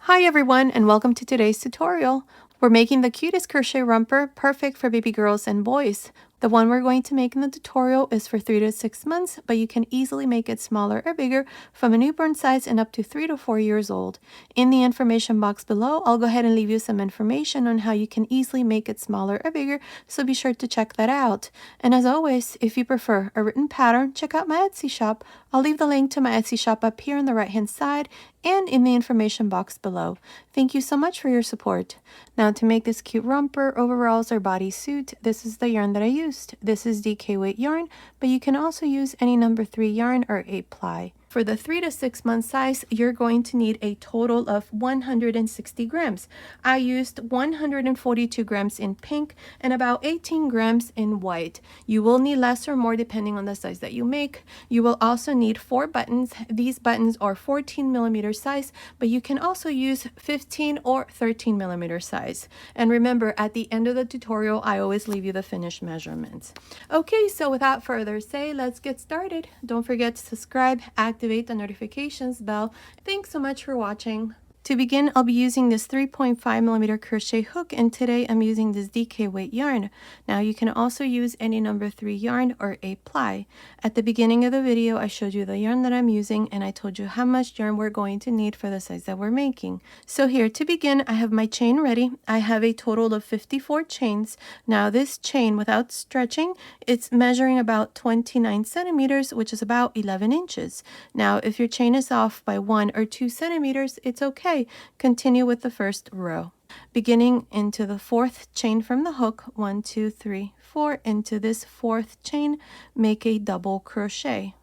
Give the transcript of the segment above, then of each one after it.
Hi everyone, and welcome to today's tutorial. We're making the cutest crochet romper, perfect for baby girls and boys. The one we're going to make in the tutorial is for 3 to 6 months, but you can easily make it smaller or bigger from a newborn size and up to 3 to 4 years old. In the information box below, I'll go ahead and leave you some information on how you can easily make it smaller or bigger, so be sure to check that out. And as always, if you prefer a written pattern, check out my Etsy shop. I'll leave the link to my Etsy shop up here on the right hand side and in the information box below. Thank you so much for your support. Now to make this cute romper, overalls, or bodysuit, this is the yarn that I used. This is DK weight yarn, but you can also use any number 3 yarn or 8 ply. For the 3 to 6 month size, you're going to need a total of 160 grams. I used 142 grams in pink and about 18 grams in white. You will need less or more depending on the size that you make. You will also need 4 buttons. These buttons are 14 millimeter size, but you can also use 15 or 13 millimeter size. And remember, at the end of the tutorial, I always leave you the finished measurements. Okay, so without further ado, let's get started. Don't forget to subscribe, activate the notifications bell. Thanks so much for watching. To begin, I'll be using this 3.5 millimeter crochet hook, and today I'm using this DK weight yarn. Now you can also use any number 3 yarn or 8 ply. At the beginning of the video, I showed you the yarn that I'm using, and I told you how much yarn we're going to need for the size that we're making. So here, to begin, I have my chain ready. I have a total of 54 chains. Now this chain, without stretching, it's measuring about 29 centimeters, which is about 11 inches. Now, if your chain is off by 1 or 2 centimeters, it's okay. Continue with the first row. Beginning into the 4th chain from the hook, 1, 2, 3, 4, into this 4th chain, make a double crochet.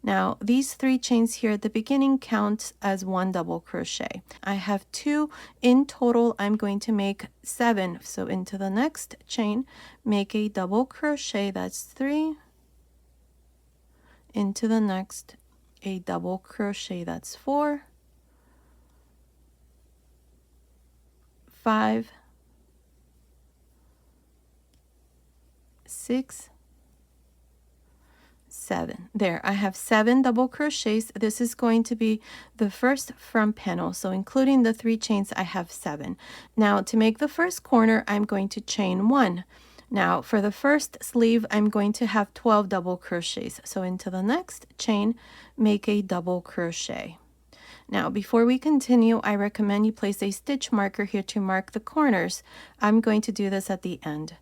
Now, these 3 chains here at the beginning count as 1 double crochet. I have 2 in total. I'm going to make 7. So into the next chain, make a double crochet, that's 3. Into the next, a double crochet, that's 4. 5, 6, 7. There, I have 7 double crochets. This is going to be the first front panel, so including the 3 chains, I have 7. Now to make the first corner, I'm going to chain 1. Now for the first sleeve, I'm going to have 12 double crochets. So into the next chain, make a double crochet. Now, before we continue, I recommend you place a stitch marker here to mark the corners. I'm going to do this at the end.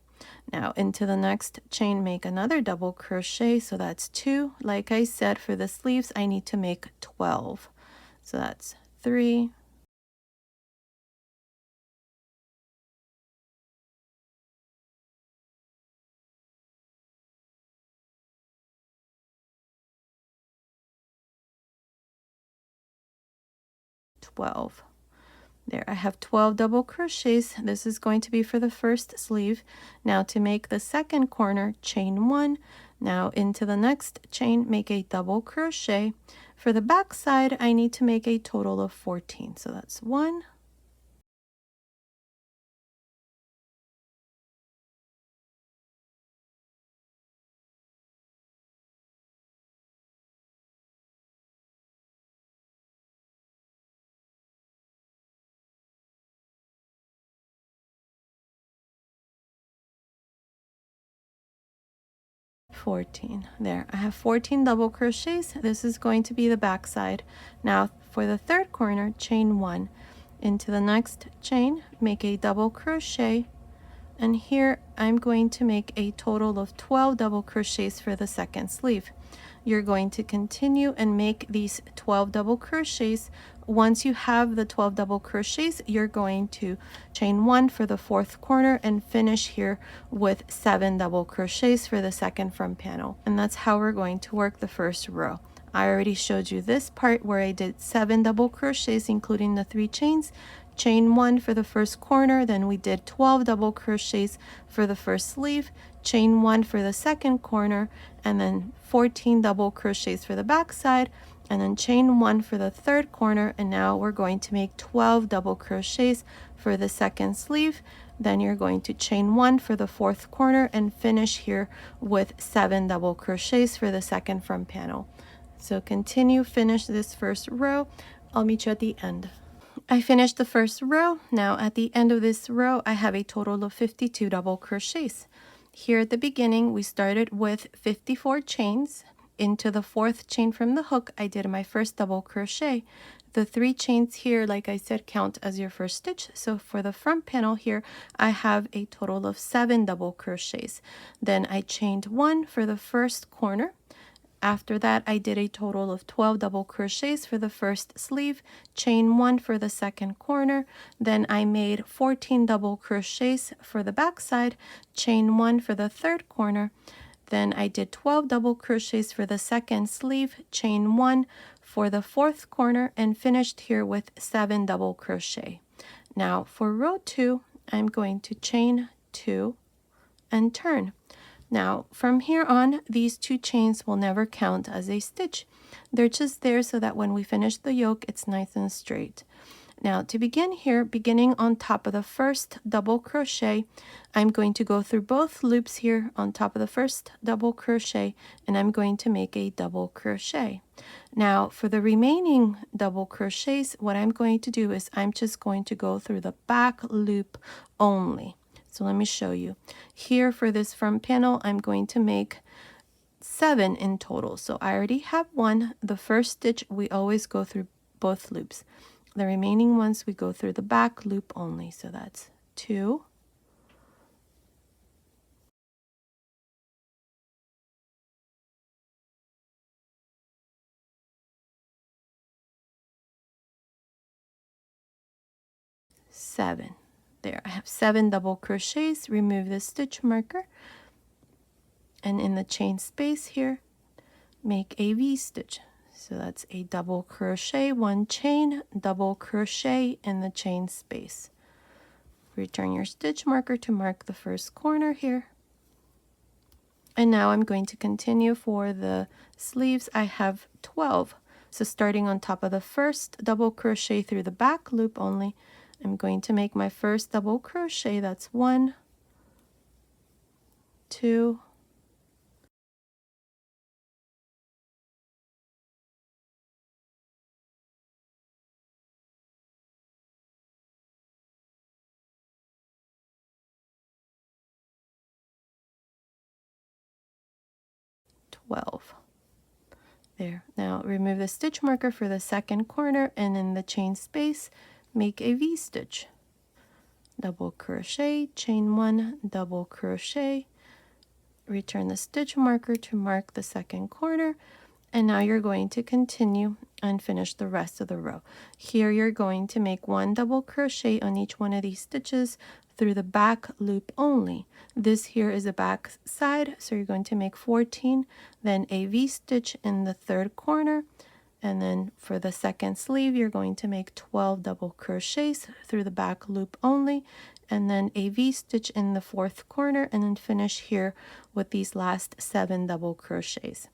Now, into the next chain, make another double crochet. So that's 2. Like I said, for the sleeves, I need to make 12. So that's 3, 12. There, I have 12 double crochets. This is going to be for the first sleeve. Now to make the second corner, chain 1. Now into the next chain, make a double crochet. For the back side, I need to make a total of 14. So that's 1, 14. There, I have 14 double crochets. This is going to be the back side. Now for the third corner, chain 1. Into the next chain, make a double crochet, and here I'm going to make a total of 12 double crochets for the second sleeve. You're going to continue and make these 12 double crochets. Once you have the 12 double crochets, you're going to chain 1 for the 4th corner and finish here with 7 double crochets for the second front panel. And that's how we're going to work the first row. I already showed you this part where I did 7 double crochets, including the 3 chains. Chain 1 for the first corner, then we did 12 double crochets for the first sleeve, chain 1 for the second corner, and then 14 double crochets for the back side, and then chain 1 for the third corner. And now we're going to make 12 double crochets for the second sleeve. Then you're going to chain 1 for the 4th corner and finish here with 7 double crochets for the second front panel. So continue, finish this first row. I'll meet you at the end. I finished the first row. Now at the end of this row, I have a total of 52 double crochets. Here at the beginning, we started with 54 chains. Into the fourth chain from the hook, I did my first double crochet. The 3 chains here, like I said, count as your first stitch. So for the front panel here, I have a total of 7 double crochets. Then I chained 1 for the first corner. After that, I did a total of 12 double crochets for the first sleeve, chain 1 for the second corner, then I made 14 double crochets for the back side, chain 1 for the third corner, then I did 12 double crochets for the second sleeve, chain 1 for the fourth corner, and finished here with 7 double crochet. Now for row 2, I'm going to chain 2 and turn. Now, from here on, these 2 chains will never count as a stitch. They're just there so that when we finish the yoke, it's nice and straight. Now, to begin here, beginning on top of the first double crochet, I'm going to go through both loops here on top of the first double crochet, and I'm going to make a double crochet. Now, for the remaining double crochets, what I'm going to do is I'm just going to go through the back loop only. So let me show you. Here for this front panel, I'm going to make 7 in total. So I already have 1. The first stitch, we always go through both loops. The remaining ones, we go through the back loop only. So that's 2. Seven. There, I have 7 double crochets. Remove the stitch marker. And in the chain space here, make a V stitch. So that's a double crochet, 1 chain, double crochet in the chain space. Return your stitch marker to mark the first corner here. And now I'm going to continue for the sleeves. I have 12. So starting on top of the first double crochet through the back loop only, I'm going to make my first double crochet. That's 1, 2, 12. There. Now remove the stitch marker for the second corner, and in the chain space, make a V stitch. Double crochet, chain 1, double crochet, return the stitch marker to mark the second corner, and now you're going to continue and finish the rest of the row. Here you're going to make 1 double crochet on each one of these stitches through the back loop only. This here is a back side, so you're going to make 14, then a V stitch in the third corner, and then for the second sleeve you're going to make 12 double crochets through the back loop only, and then a V stitch in the fourth corner, and then finish here with these last 7 double crochets.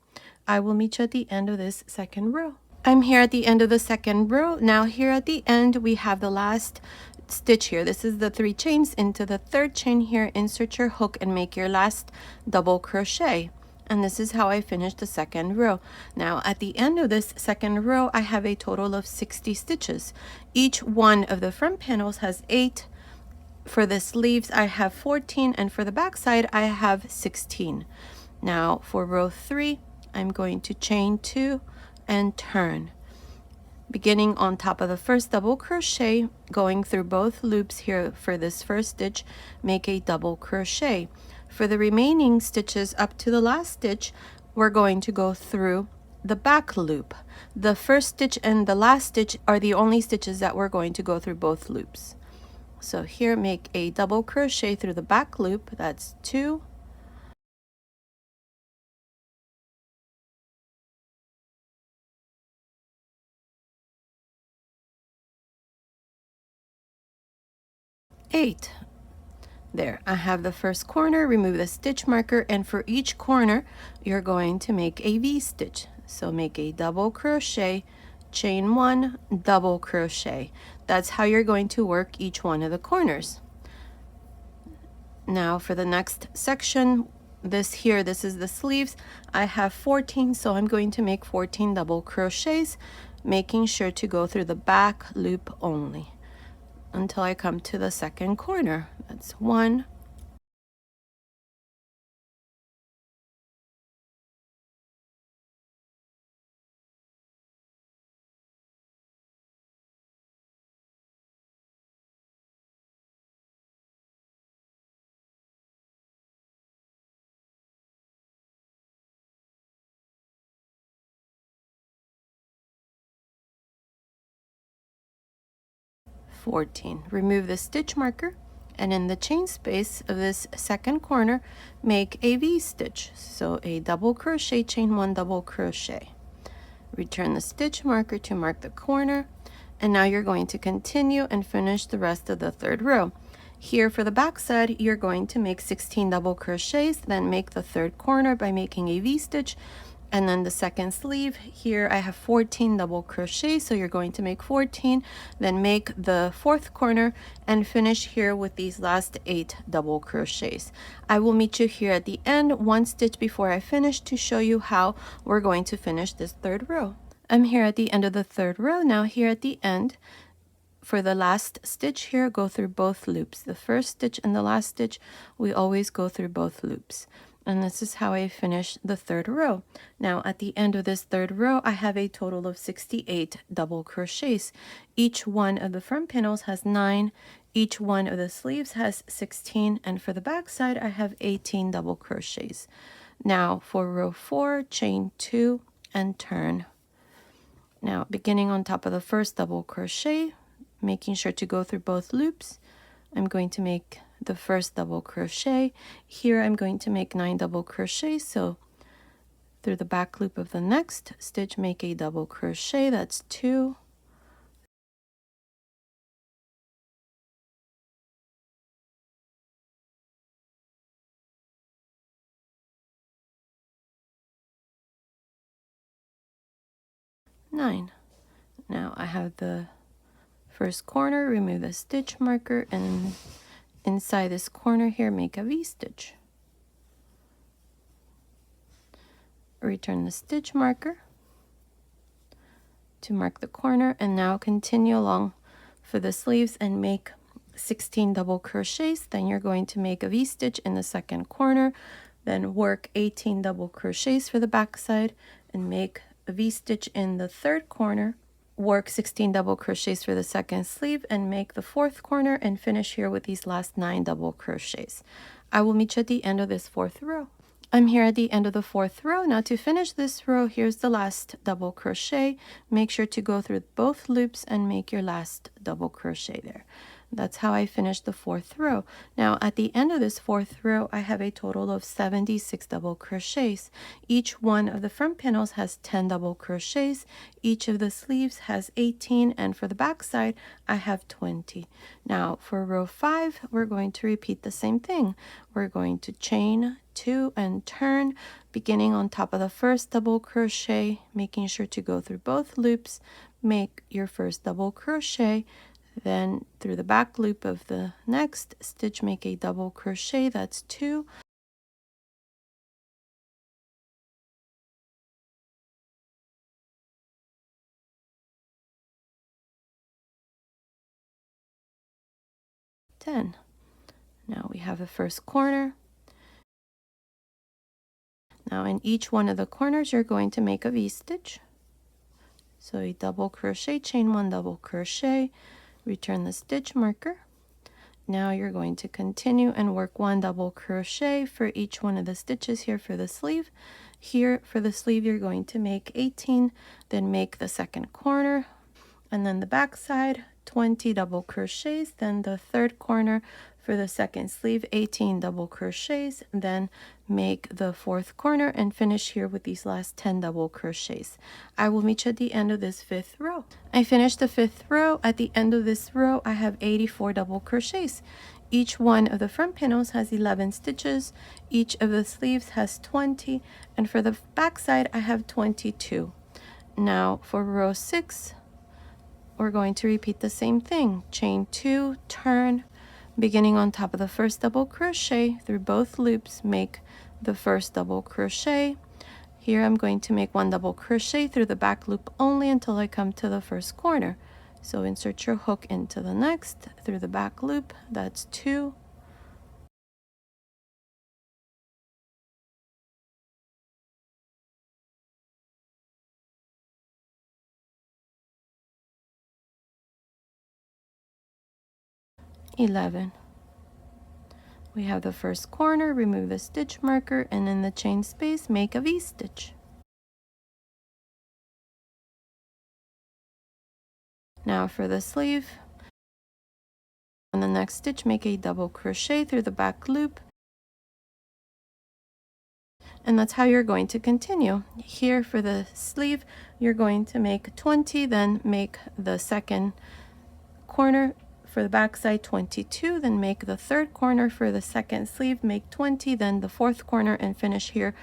I will meet you at the end of this second row. I'm here at the end of the second row. Now here at the end we have the last stitch here. This is the 3 chains. Into the third chain here, insert your hook and make your last double crochet. And this is how I finished the second row. Now at the end of this second row, I have a total of 60 stitches. Each one of the front panels has 8. For the sleeves, I have 14, and for the back side, I have 16. Now for row 3, I'm going to chain 2 and turn. Beginning on top of the first double crochet, going through both loops here for this first stitch, make a double crochet. For the remaining stitches up to the last stitch, we're going to go through the back loop. The first stitch and the last stitch are the only stitches that we're going to go through both loops. So here, make a double crochet through the back loop. That's 2, 8. There, I have the first corner. Remove the stitch marker, and for each corner you're going to make a V stitch. So make a double crochet, chain 1, double crochet. That's how you're going to work each one of the corners. Now for the next section, this is the sleeves. I have 14, so I'm going to make 14 double crochets. making sure to go through the back loop only until I come to the second corner. That's 1, 14. Remove the stitch marker, and in the chain space of this second corner, make a V-stitch. So a double crochet, chain 1 double crochet. Return the stitch marker to mark the corner, and now you're going to continue and finish the rest of the third row. Here for the back side, you're going to make 16 double crochets, then make the third corner by making a V-stitch, and then the second sleeve. Here I have 14 double crochets, so you're going to make 14, then make the fourth corner and finish here with these last 8 double crochets. I will meet you here at the end, 1 stitch before I finish, to show you how we're going to finish this third row. I'm here at the end of the third row. Now here at the end, for the last stitch here, go through both loops. The first stitch and the last stitch, we always go through both loops. And this is how I finish the third row. Now at the end of this third row, I have a total of 68 double crochets. Each one of the front panels has 9, each one of the sleeves has 16, and for the back side, I have 18 double crochets. Now for row 4, chain 2 and turn. Now beginning on top of the first double crochet, making sure to go through both loops, I'm going to make the first double crochet. Here I'm going to make 9 double crochets, so through the back loop of the next stitch, make a double crochet. That's 2, 9. Now I have the first corner, remove the stitch marker, and inside this corner here, make a V-stitch. Return the stitch marker to mark the corner, and now continue along for the sleeves and make 16 double crochets. Then you're going to make a V-stitch in the second corner, then work 18 double crochets for the back side and make a V-stitch in the third corner, work 16 double crochets for the second sleeve and make the fourth corner, and finish here with these last 9 double crochets. I will meet you at the end of this fourth row. I'm here at the end of the fourth row. Now to finish this row, here's the last double crochet. Make sure to go through both loops and make your last double crochet there. That's how I finished the fourth row. Now at the end of this fourth row, I have a total of 76 double crochets. Each one of the front panels has 10 double crochets. Each of the sleeves has 18, and for the back side, I have 20. Now for row 5, we're going to repeat the same thing. We're going to chain 2 and turn, beginning on top of the first double crochet, making sure to go through both loops, make your first double crochet, then through the back loop of the next stitch, make a double crochet. That's 2. Now we have the first corner. Now in each one of the corners, you're going to make a V-stitch. So a double crochet, chain 1 double crochet, return the stitch marker. Now you're going to continue and work 1 double crochet for each one of the stitches here for the sleeve. Here for the sleeve, you're going to make 18, then make the second corner, and then the back side, 20 double crochets, then the third corner for the second sleeve, 18 double crochets, then make the fourth corner and finish here with these last 10 double crochets. I will meet you at the end of this fifth row. I finished the fifth row. At the end of this row, I have 84 double crochets. Each one of the front panels has 11 stitches. Each of the sleeves has 20, and for the back side, I have 22. Now for row 6, we're going to repeat the same thing. Chain 2, turn, beginning on top of the first double crochet through both loops, make the first double crochet. Here I'm going to make 1 double crochet through the back loop only until I come to the first corner. So insert your hook into the next through the back loop. That's 2. $11. We have the first corner, remove the stitch marker, and in the chain space, make a V-stitch. Now for the sleeve, on the next stitch, make a double crochet through the back loop, and that's how you're going to continue. Here for the sleeve, you're going to make 20, then make the second corner for the back side 22, then make the third corner for the second sleeve, make 20, then the fourth corner, and finish here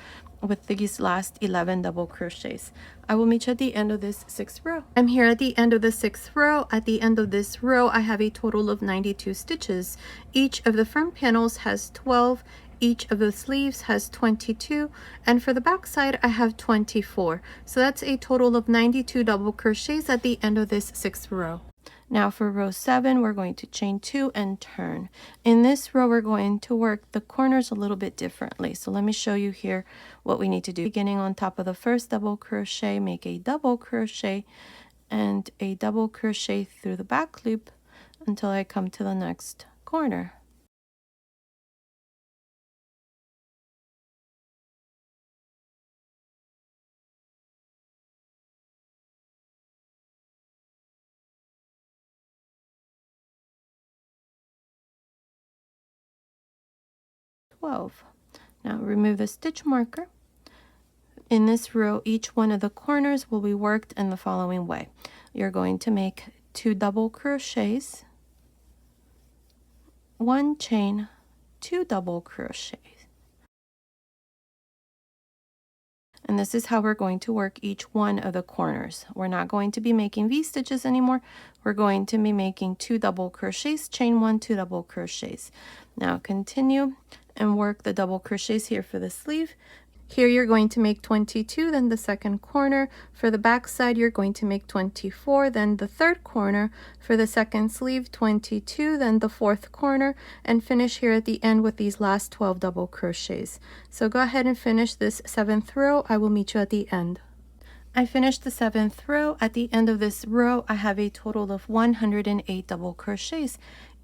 with these last 11 double crochets. I will meet you at the end of this 6th row. I'm here at the end of the 6th row. At the end of this row, I have a total of 92 stitches. Each of the front panels has 12. Each of the sleeves has 22, and for the back side I have 24. So that's a total of 92 double crochets at the end of this 6th row. Now for row 7, we're going to chain 2 and turn. In this row, we're going to work the corners a little bit differently. So let me show you here what we need to do. Beginning on top of the first double crochet, make a double crochet and a double crochet through the back loop until I come to the next corner. Now remove the stitch marker. In this row, each one of the corners will be worked in the following way. You're going to make 2 double crochets, 1 chain, 2 double crochets. And this is how we're going to work each one of the corners. We're not going to be making V-stitches anymore. We're going to be making 2 double crochets, chain 1, 2 double crochets. Now continue and work the double crochets here for the sleeve. Here you're going to make 22, then the second corner. For the back side, you're going to make 24, then the third corner. For the second sleeve, 22, then the fourth corner, and finish here at the end with these last 12 double crochets. So go ahead and finish this 7th row. I will meet you at the end. I finished the 7th row. At the end of this row, I have a total of 108 double crochets.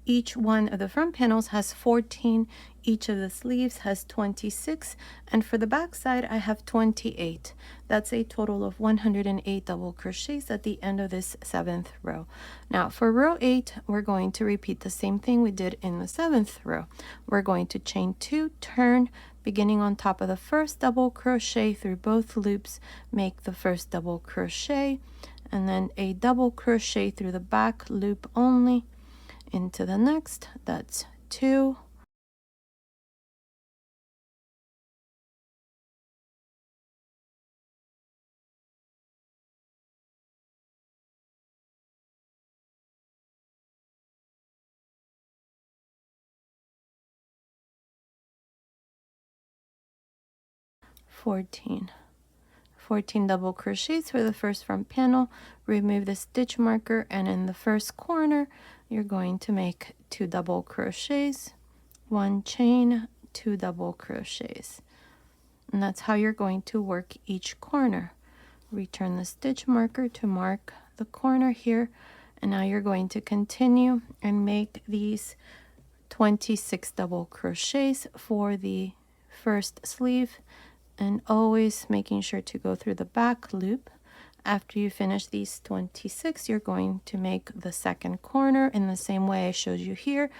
Each one of the front panels has 14, each of the sleeves has 26, and for the back side I have 28. That's a total of 108 double crochets at the end of this 7th row. Now for row 8, we're going to repeat the same thing we did in the 7th row. We're going to chain 2, turn, beginning on top of the first double crochet through both loops, make the first double crochet, and then a double crochet through the back loop only, into the next. That's 2, $14 double crochets for the first front panel. Remove the stitch marker, and in the first corner you're going to make 2 double crochets, 1 chain, 2 double crochets, and that's how you're going to work each corner. Return the stitch marker to mark the corner here, and now you're going to continue and make these 26 double crochets for the first sleeve, and always making sure to go through the back loop. After you finish these 26, you're going to make the second corner in the same way I showed you here.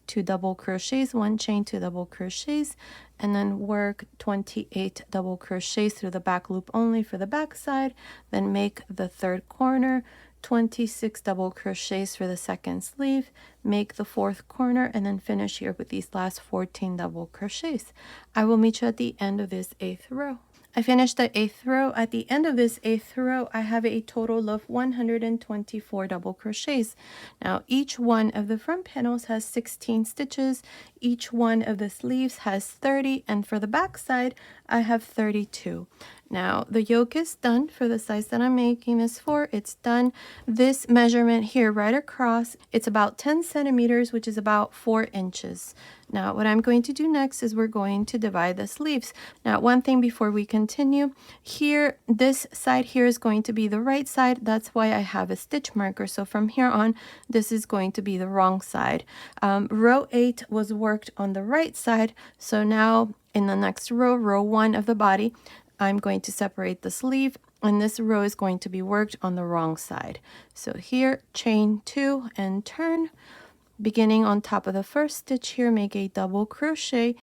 2 double crochets, 1 chain, 2 double crochets, and then work 28 double crochets through the back loop only for the back side. Then make the third corner, 26 double crochets for the second sleeve, make the fourth corner, and then finish here with these last 14 double crochets. I will meet you at the end of this 8th row. I finished the 8th row. At the end of this 8th row, I have a total of 124 double crochets. Now, each one of the front panels has 16 stitches. Each one of the sleeves has 30, and for the back side, I have 32. Now the yoke is done for the size that I'm making this for. It's done. This measurement here right across, it's about 10 centimeters, which is about 4 inches. Now what I'm going to do next is we're going to divide the sleeves. Now one thing before we continue, here this side here is going to be the right side. That's why I have a stitch marker. So from here on, this is going to be the wrong side. Row 8 was worked on the right side. So now in the next row, row 1 of the body, I'm going to separate the sleeve, and this row is going to be worked on the wrong side. So here, chain 2 and turn. Beginning on top of the first stitch here, make a double crochet,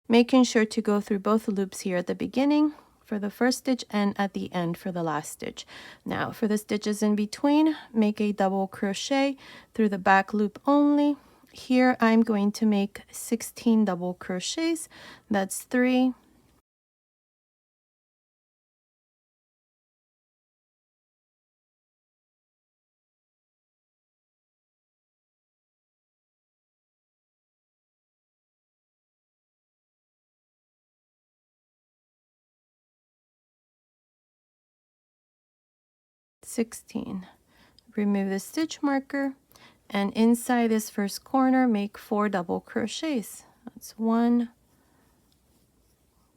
making sure to go through both loops here at the beginning for the first stitch and at the end for the last stitch. Now for the stitches in between, make a double crochet through the back loop only. Here I'm going to make 16 double crochets. That's 3, 16. Remove the stitch marker, and inside this first corner make 4 double crochets. That's 1,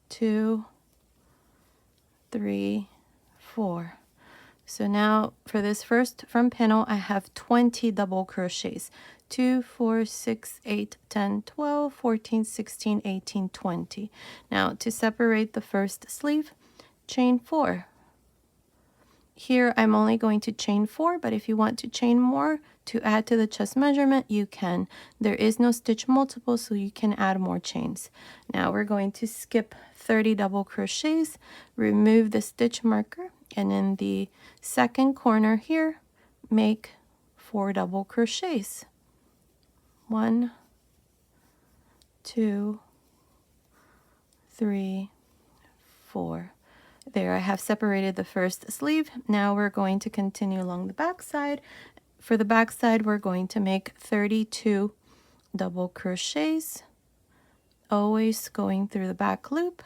2, 3, 4. So now for this first front panel, I have 20 double crochets. 2, 4, 6, 8, 10, 12, 14, 16, 18, 20. Now to separate the first sleeve, chain 4. Here I'm only going to chain 4, but if you want to chain more to add to the chest measurement, you can. There is no stitch multiple, so you can add more chains. Now we're going to skip 30 double crochets, remove the stitch marker, and in the second corner here, make 4 double crochets. 1, 2, 3, 4. There, I have separated the first sleeve. Now we're going to continue along the back side. For the back side, we're going to make 32 double crochets, always going through the back loop.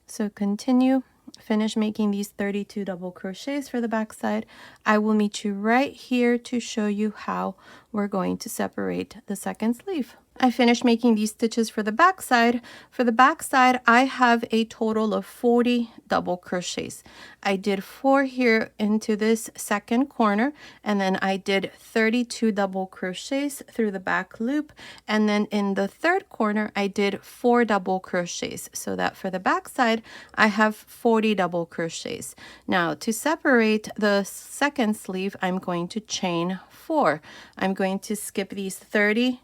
So continue, finish making these 32 double crochets for the back side. I will meet you right here to show you how we're going to separate the second sleeve. I finished making these stitches for the back side. For the back side, I have a total of 40 double crochets. I did 4 here into this second corner, and then I did 32 double crochets through the back loop, and then in the third corner I did 4 double crochets, so that for the back side I have 40 double crochets. Now to separate the second sleeve, I'm going to chain 4. I'm going to skip these 30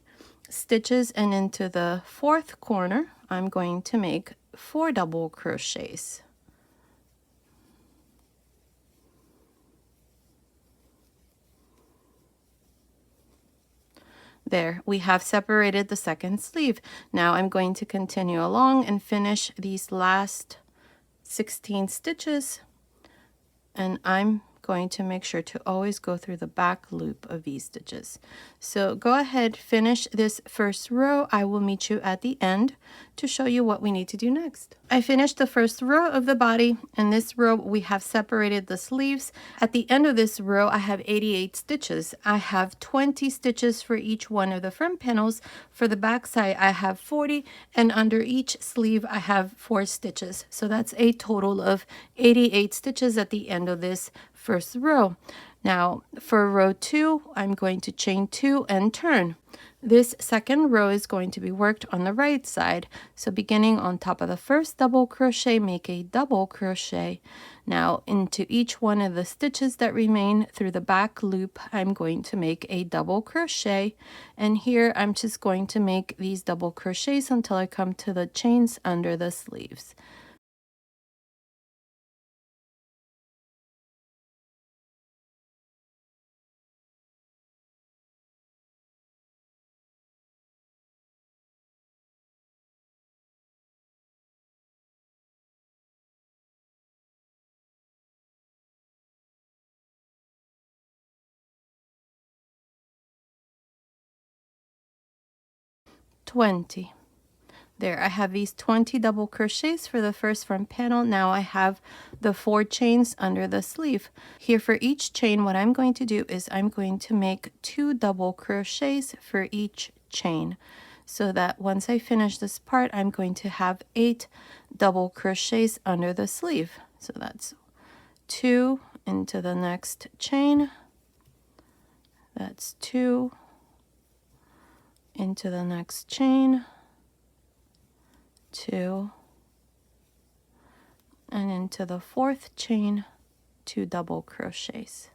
stitches, and into the fourth corner I'm going to make 4 double crochets. There, we have separated the second sleeve. Now I'm going to continue along and finish these last 16 stitches, and I'm going to make sure to always go through the back loop of these stitches. So go ahead, finish this first row. I will meet you at the end to show you what we need to do next. I finished the first row of the body. In this row, we have separated the sleeves. At the end of this row, I have 88 stitches. I have 20 stitches for each one of the front panels. For the back side, I have 40, and under each sleeve, I have 4 stitches. So that's a total of 88 stitches at the end of this first row. Now for row 2, I'm going to chain 2 and turn. This second row is going to be worked on the right side. So beginning on top of the first double crochet, make a double crochet. Now into each one of the stitches that remain through the back loop, I'm going to make a double crochet. And here I'm just going to make these double crochets until I come to the chains under the sleeves. "20. There, I have these 20 double crochets for the first front panel. Now I have the 4 chains under the sleeve. Here for each chain, what I'm going to do is I'm going to make 2 double crochets for each chain, so that once I finish this part, I'm going to have 8 double crochets under the sleeve. So that's 2 into the next chain. That's 2 into the next chain. 2, and into the 4th chain, 2 double crochets.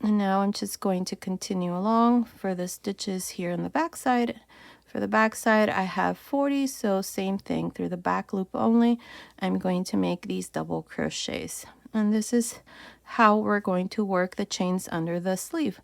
And now I'm just going to continue along for the stitches here on the back side. For the back side, I have 40, so same thing, through the back loop only, I'm going to make these double crochets. And this is how we're going to work the chains under the sleeve.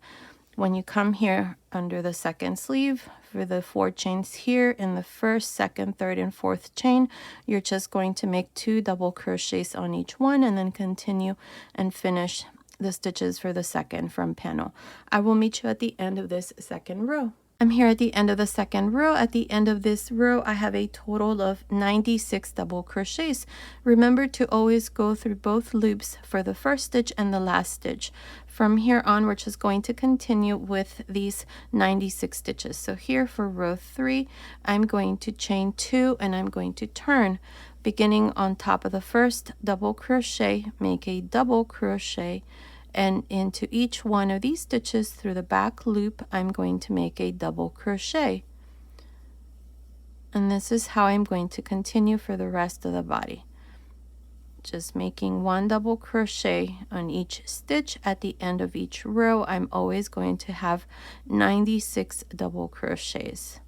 When you come here under the second sleeve, for the 4 chains here in the first, second, third, and 4th chain, you're just going to make 2 double crochets on each one and then continue and finish the stitches for the second front panel. I will meet you at the end of this second row. I'm here at the end of the second row. At the end of this row, I have a total of 96 double crochets. Remember to always go through both loops for the first stitch and the last stitch. From here on, we're just going to continue with these 96 stitches. So here for row 3, I'm going to chain 2 and I'm going to turn. Beginning on top of the first double crochet, make a double crochet, and into each one of these stitches through the back loop, I'm going to make a double crochet. And this is how I'm going to continue for the rest of the body. Just making 1 double crochet on each stitch. At the end of each row, I'm always going to have 96 double crochets.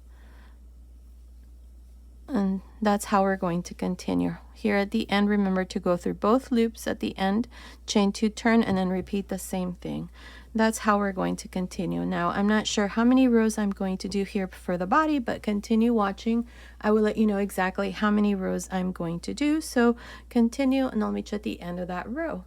And that's how we're going to continue. Here at the end, remember to go through both loops at the end, chain 2, turn, and then repeat the same thing. That's how we're going to continue. Now, I'm not sure how many rows I'm going to do here for the body, but continue watching. I will let you know exactly how many rows I'm going to do. So continue, and I'll meet you at the end of that row.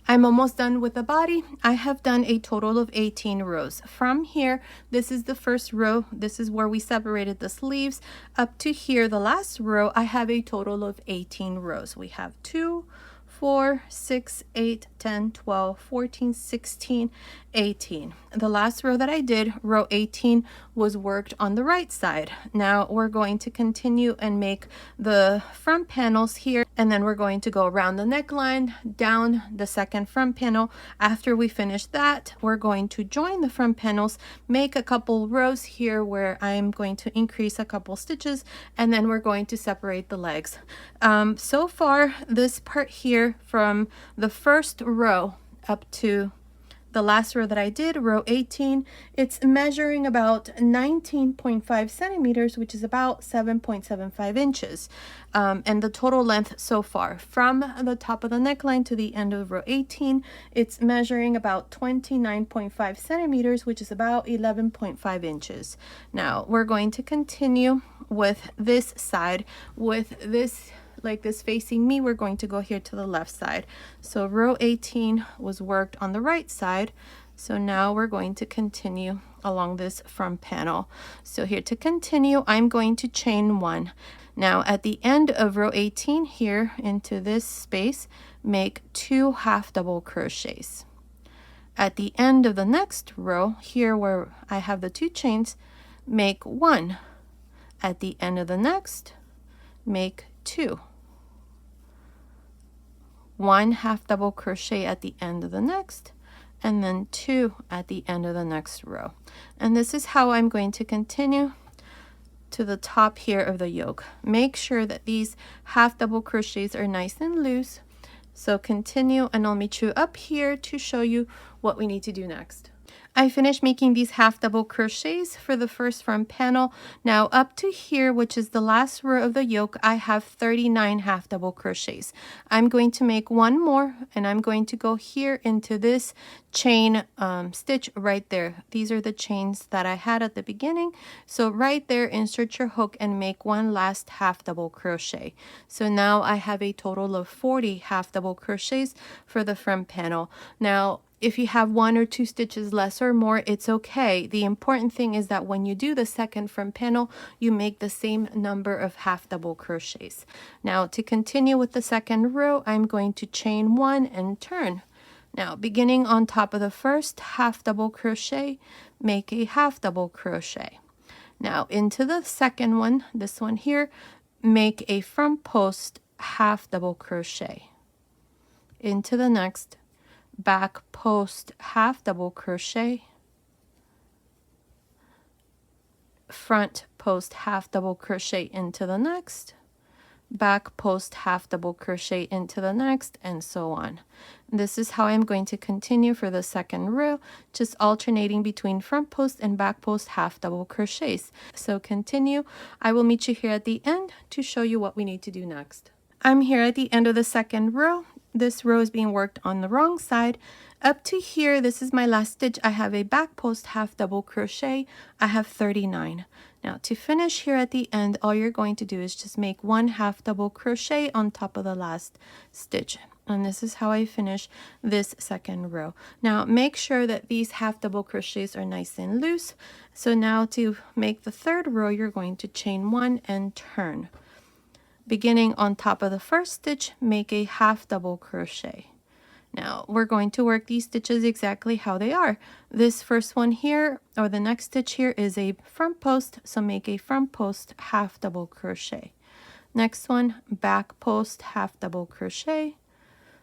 I'm almost done with the body. I have done a total of 18 rows. From here, this is the first row. This is where we separated the sleeves. Up to here, the last row, I have a total of 18 rows. We have 2, 4, 6, 8, 10, 12, 14, 16, 18. The last row that I did, row 18, was worked on the right side. Now we're going to continue and make the front panels here, and then we're going to go around the neckline, down the second front panel. After we finish that, we're going to join the front panels, make a couple rows here where I'm going to increase a couple stitches, and then we're going to separate the legs. So far, this part here from the first row up to the last row that I did, row 18, it's measuring about 19.5 centimeters, which is about 7.75 inches. And the total length so far, from the top of the neckline to the end of row 18, it's measuring about 29.5 centimeters, which is about 11.5 inches. Now, we're going to continue with this side, with this like this facing me. We're going to go here to the left side. So row 18 was worked on the right side. So now we're going to continue along this front panel. So here to continue, I'm going to chain 1. Now at the end of row 18 here into this space, make 2 half double crochets. At the end of the next row here where I have the 2 chains, make 1. At the end of the next, make 2. 1 half double crochet at the end of the next, and then 2 at the end of the next row. And this is how I'm going to continue to the top here of the yoke. Make sure that these half double crochets are nice and loose. So continue, and I'll meet you up here to show you what we need to do next. I finished making these half double crochets for the first front panel. Now up to here, which is the last row of the yoke, I have 39 half double crochets. I'm going to make 1 more, and I'm going to go here into this chain stitch right there. These are the chains that I had at the beginning. So right there, insert your hook and make 1 last half double crochet. So now I have a total of 40 half double crochets for the front panel. Now If you have 1 or 2 stitches less or more, it's okay. The important thing is that when you do the second front panel, you make the same number of half double crochets. Now to continue with the second row, I'm going to chain 1 and turn. Now beginning on top of the first half double crochet, make a half double crochet. Now into the second one, this one here, make a front post half double crochet. Into the next, back post half double crochet, front post half double crochet into the next, back post half double crochet into the next, and so on. This is how I'm going to continue for the second row, just alternating between front post and back post half double crochets. So continue. I will meet you here at the end to show you what we need to do next. I'm here at the end of the second row. This row is being worked on the wrong side. Up to here, this is my last stitch. I have a back post half double crochet. I have 39. Now to finish here at the end, all you're going to do is just make 1 half double crochet on top of the last stitch. And this is how I finish this second row. Now make sure that these half double crochets are nice and loose. So now to make the third row, you're going to chain 1 and turn. Beginning on top of the first stitch, make a half double crochet. Now we're going to work these stitches exactly how they are. This first one here, or the next stitch here, is a front post, so make a front post half double crochet. Next one, back post half double crochet,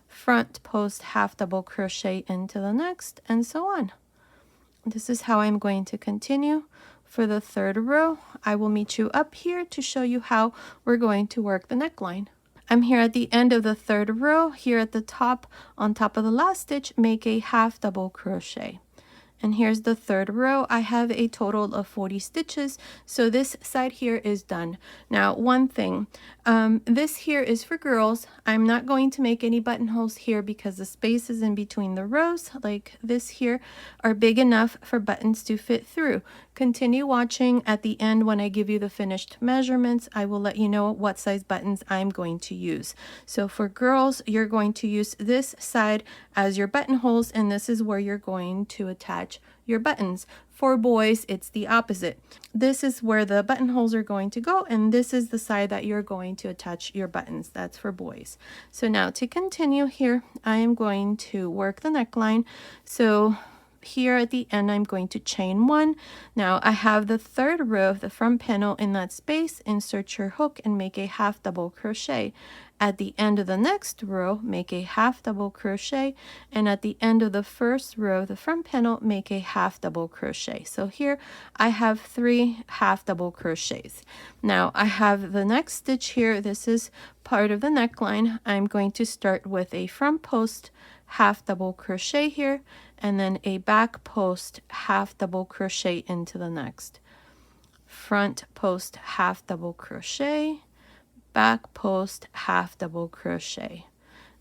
front post half double crochet into the next, and so on. This is how I'm going to continue. For the third row, I will meet you up here to show you how we're going to work the neckline. I'm here at the end of the third row. Here at the top, on top of the last stitch, make a half double crochet. And here's the third row. I have a total of 40 stitches, so this side here is done. Now, one thing, this here is for girls. I'm not going to make any buttonholes here because the spaces in between the rows, like this here, are big enough for buttons to fit through. Continue watching. At the end, when I give you the finished measurements, I will let you know what size buttons I'm going to use. So for girls, you're going to use this side as your buttonholes, and this is where you're going to attach your buttons. For boys, it's the opposite. This is where the buttonholes are going to go, and this is the side that you're going to attach your buttons. That's for boys. So now to continue here, I am going to work the neckline. So here at the end, I'm going to chain 1. Now I have the third row of the front panel. In that space, insert your hook and make a half double crochet. At the end of the next row, make a half double crochet, and at the end of the first row of the front panel, make a half double crochet. So here I have 3 half double crochets. Now I have the next stitch here. This is part of the neckline. I'm going to start with a front post half double crochet here, and then a back post half double crochet into the next. Front post half double crochet, back post half double crochet.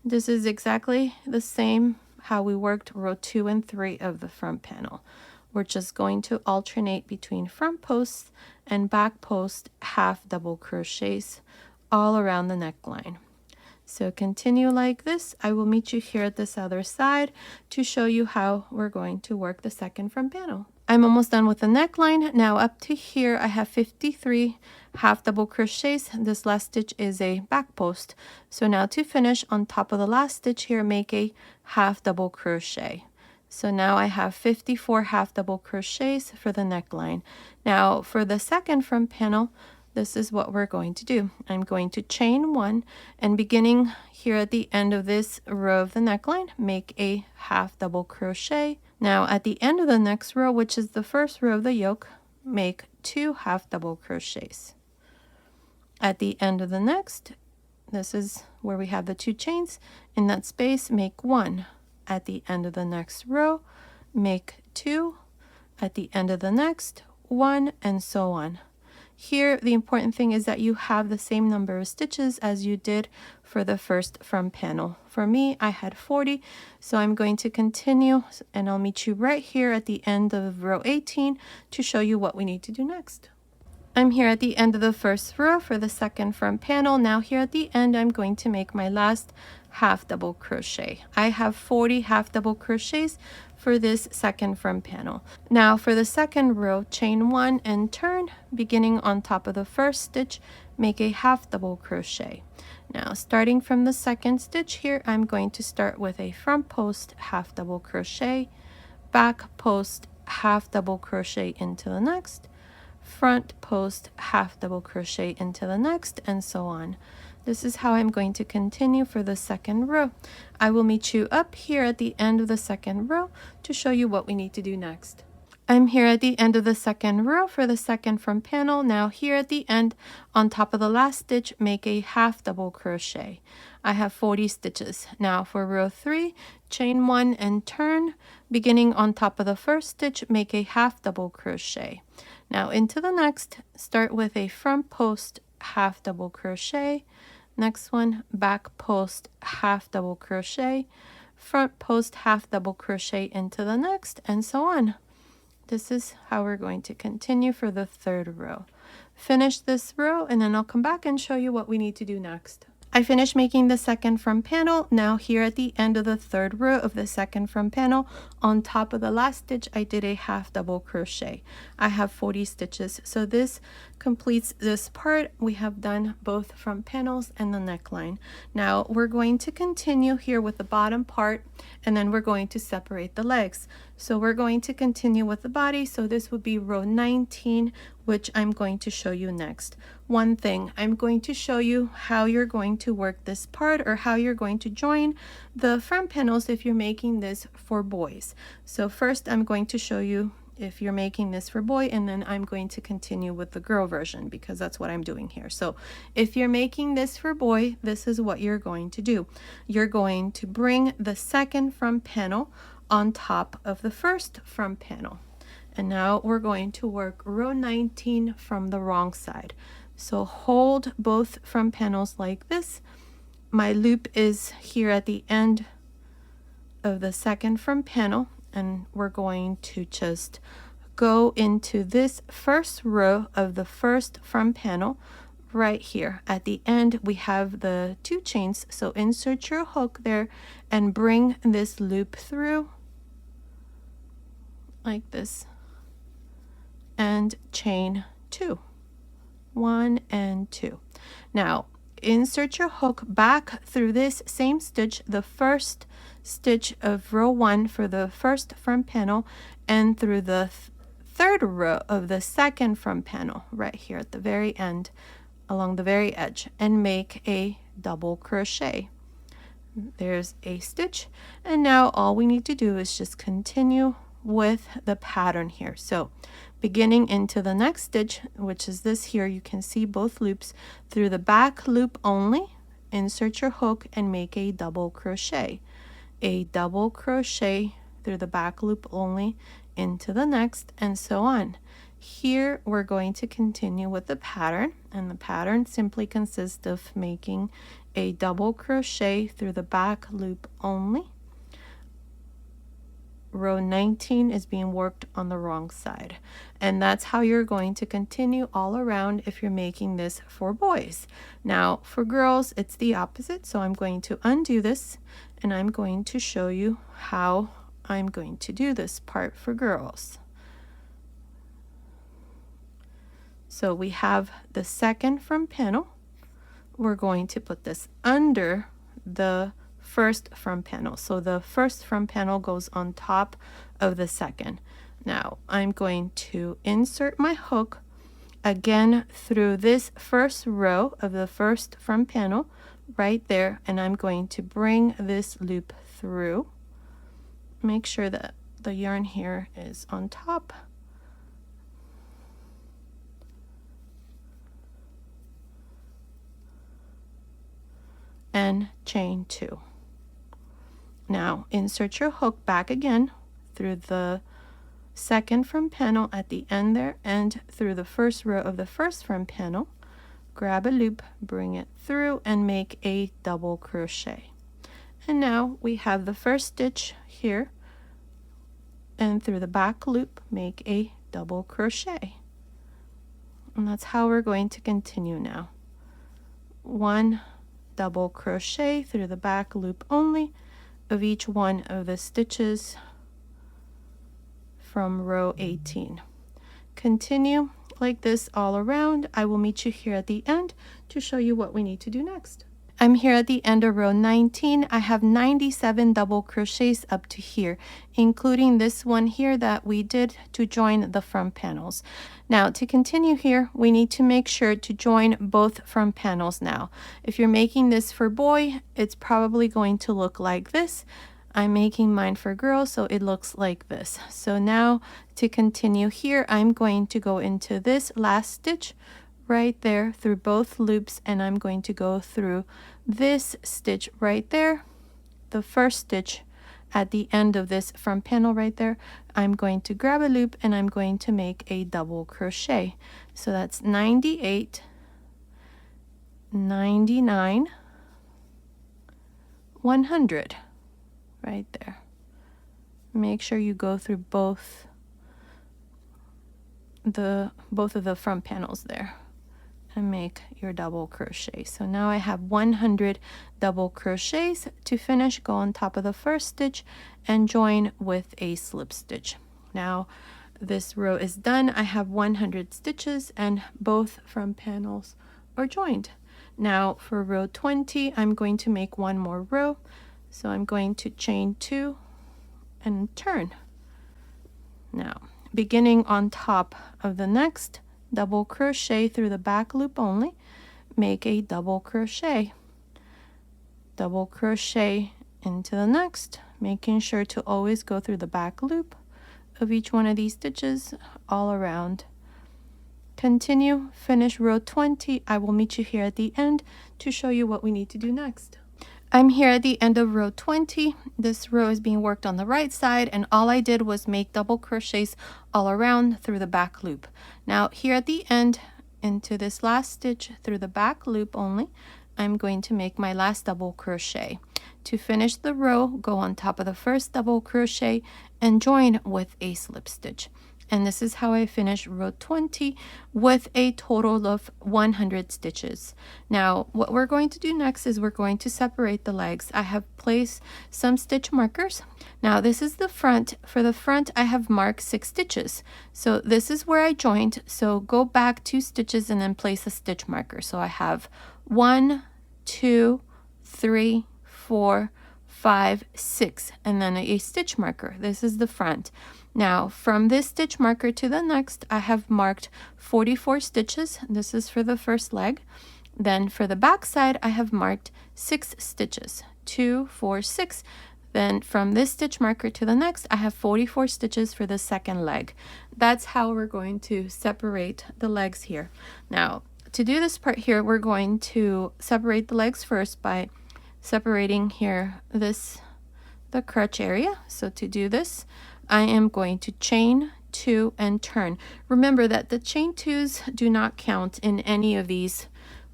This is exactly the same how we worked row 2 and 3 of the front panel. We're just going to alternate between front posts and back post half double crochets all around the neckline. So continue like this. I will meet you here at this other side to show you how we're going to work the second front panel. I'm almost done with the neckline. Now up to here, I have 53 half double crochets. This last stitch is a back post. So now to finish, on top of the last stitch here, make a half double crochet. So now I have 54 half double crochets for the neckline. Now for the second front panel, this is what we're going to do. I'm going to chain 1, and beginning here at the end of this row of the neckline, make a half double crochet. Now at the end of the next row, which is the first row of the yoke, make 2 half double crochets. At the end of the next, this is where we have the 2 chains. In that space, make 1. At the end of the next row, make 2. At the end of the next, 1, and so on. Here, the important thing is that you have the same number of stitches as you did for the first front panel. For me, I had 40, so I'm going to continue, and I'll meet you right here at the end of row 18 to show you what we need to do next. I'm here at the end of the first row for the second front panel. Now here at the end, I'm going to make my last half double crochet. I have 40 half double crochets for this second front panel. Now for the second row, chain 1 and turn, beginning on top of the first stitch, make a half double crochet. Now starting from the second stitch here, I'm going to start with a front post half double crochet, back post half double crochet into the next, front post half double crochet into the next, and so on. This is how I'm going to continue for the second row. I will meet you up here at the end of the second row to show you what we need to do next. I'm here at the end of the second row for the second front panel. Now here at the end, on top of the last stitch, make a half double crochet. I have 40 stitches. Now for row 3, chain 1 and turn, beginning on top of the first stitch, make a half double crochet. Now into the next, start with a front post half double crochet, next one back post half double crochet, front post half double crochet into the next, and so on. This is how we're going to continue for the third row. Finish this row and then I'll come back and show you what we need to do next. I finished making the second front panel. Now here at the end of the third row of the second front panel, on top of the last stitch, I did a half double crochet. I have 40 stitches. So this completes this part. We have done both front panels and the neckline. Now we're going to continue here with the bottom part, and then we're going to separate the legs. So we're going to continue with the body. So this would be row 19, which I'm going to show you next. One thing, I'm going to show you how you're going to work this part, or how you're going to join the front panels if you're making this for boys. So first I'm going to show you if you're making this for boy, and then I'm going to continue with the girl version because that's what I'm doing here. So if you're making this for boy, this is what you're going to do. You're going to bring the second front panel on top of the first front panel. And now we're going to work row 19 from the wrong side. So hold both front panels like this. My loop is here at the end of the second front panel, and we're going to just go into this first row of the first front panel right here. At the end, we have the 2 chains. So insert your hook there and bring this loop through like this, and chain 2, 1 and 2. Now insert your hook back through this same stitch, the first stitch of row 1 for the first front panel, and through the third row of the second front panel right here at the very end along the very edge, and make a double crochet. There's a stitch, and now all we need to do is just continue with the pattern here. So beginning into the next stitch, which is this here, you can see both loops. Through the back loop only, insert your hook and make a double crochet. A double crochet through the back loop only into the next, and so on. Here we're going to continue with the pattern, and the pattern simply consists of making a double crochet through the back loop only. Row 19 is being worked on the wrong side, and that's how you're going to continue all around if you're making this for boys. Now for girls, it's the opposite. So I'm going to undo this, and I'm going to show you how I'm going to do this part for girls. So we have the second front panel. We're going to put this under the first front panel. So the first front panel goes on top of the second. Now I'm going to insert my hook again through this first row of the first front panel right there, and I'm going to bring this loop through. Make sure that the yarn here is on top. And chain 2. Now insert your hook back again through the second front panel at the end there, and through the first row of the first front panel. Grab a loop, bring it through, and make a double crochet. And now we have the first stitch here, and through the back loop make a double crochet. And that's how we're going to continue now. 1, double crochet through the back loop only of each one of the stitches from row 18. Continue like this all around. I will meet you here at the end to show you what we need to do next. I'm here at the end of row 19. I have 97 double crochets up to here, including this one here that we did to join the front panels. Now to continue here, we need to make sure to join both front panels now. If you're making this for boy, it's probably going to look like this. I'm making mine for girls, so it looks like this. So now to continue here, I'm going to go into this last stitch right there through both loops, and I'm going to go through this stitch right there, the first stitch at the end of this front panel right there. I'm going to grab a loop and I'm going to make a double crochet. So that's 98, 99, 100 right there. Make sure you go through both of the front panels there and make your double crochet. So now I have 100 double crochets. To finish, go on top of the first stitch and join with a slip stitch. Now this row is done. I have 100 stitches and both front panels are joined. Now for row 20, I'm going to make one more row. So I'm going to chain 2 and turn. Now beginning on top of the next, double crochet through the back loop only, make a double crochet into the next, making sure to always go through the back loop of each one of these stitches all around. Continue, finish row 20. I will meet you here at the end to show you what we need to do next. I'm here at the end of row 20. This row is being worked on the right side, and all I did was make double crochets all around through the back loop. Now here at the end, into this last stitch through the back loop only, I'm going to make my last double crochet. To finish the row, go on top of the first double crochet and join with a slip stitch. And this is how I finish row 20 with a total of 100 stitches. Now, what we're going to do next is we're going to separate the legs. I have placed some stitch markers. Now, this is the front. For the front, I have marked 6 stitches. So this is where I joined. So go back 2 stitches and then place a stitch marker. So I have 1, 2, 3, 4, 5, 6, and then a stitch marker. This is the front. Now from this stitch marker to the next, I have marked 44 stitches. This is for the first leg. Then for the back side, I have marked 6 stitches, 2, 4, 6. Then from this stitch marker to the next, I have 44 stitches for the second leg. That's how we're going to separate the legs here. Now to do this part here, we're going to separate the legs first by separating here the crotch area. So to do this, I am going to chain 2 and turn. Remember that the chain 2s do not count in any of these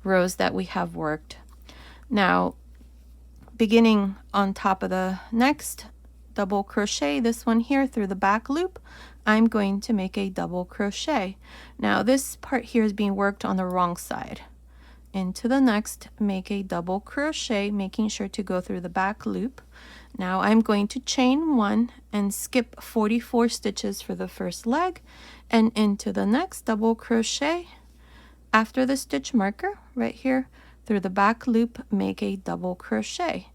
rows that we have worked. Now beginning on top of the next double crochet, this one here through the back loop, I'm going to make a double crochet. Now this part here is being worked on the wrong side. Into the next, make a double crochet, making sure to go through the back loop. Now I'm going to chain 1 and skip 44 stitches for the first leg, and into the next double crochet after the stitch marker right here through the back loop, make a double crochet.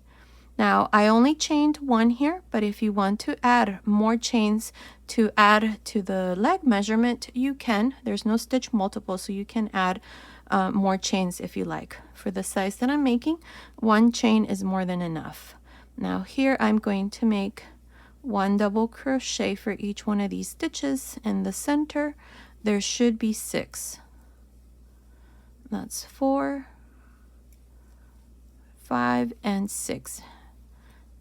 Now I only chained 1 here, but if you want to add more chains to add to the leg measurement, you can. There's no stitch multiple, so you can add more chains if you like. For the size that I'm making, 1 chain is more than enough. Now here I'm going to make 1 double crochet for each one of these stitches. In the center there should be 6. That's 4, 5, and 6.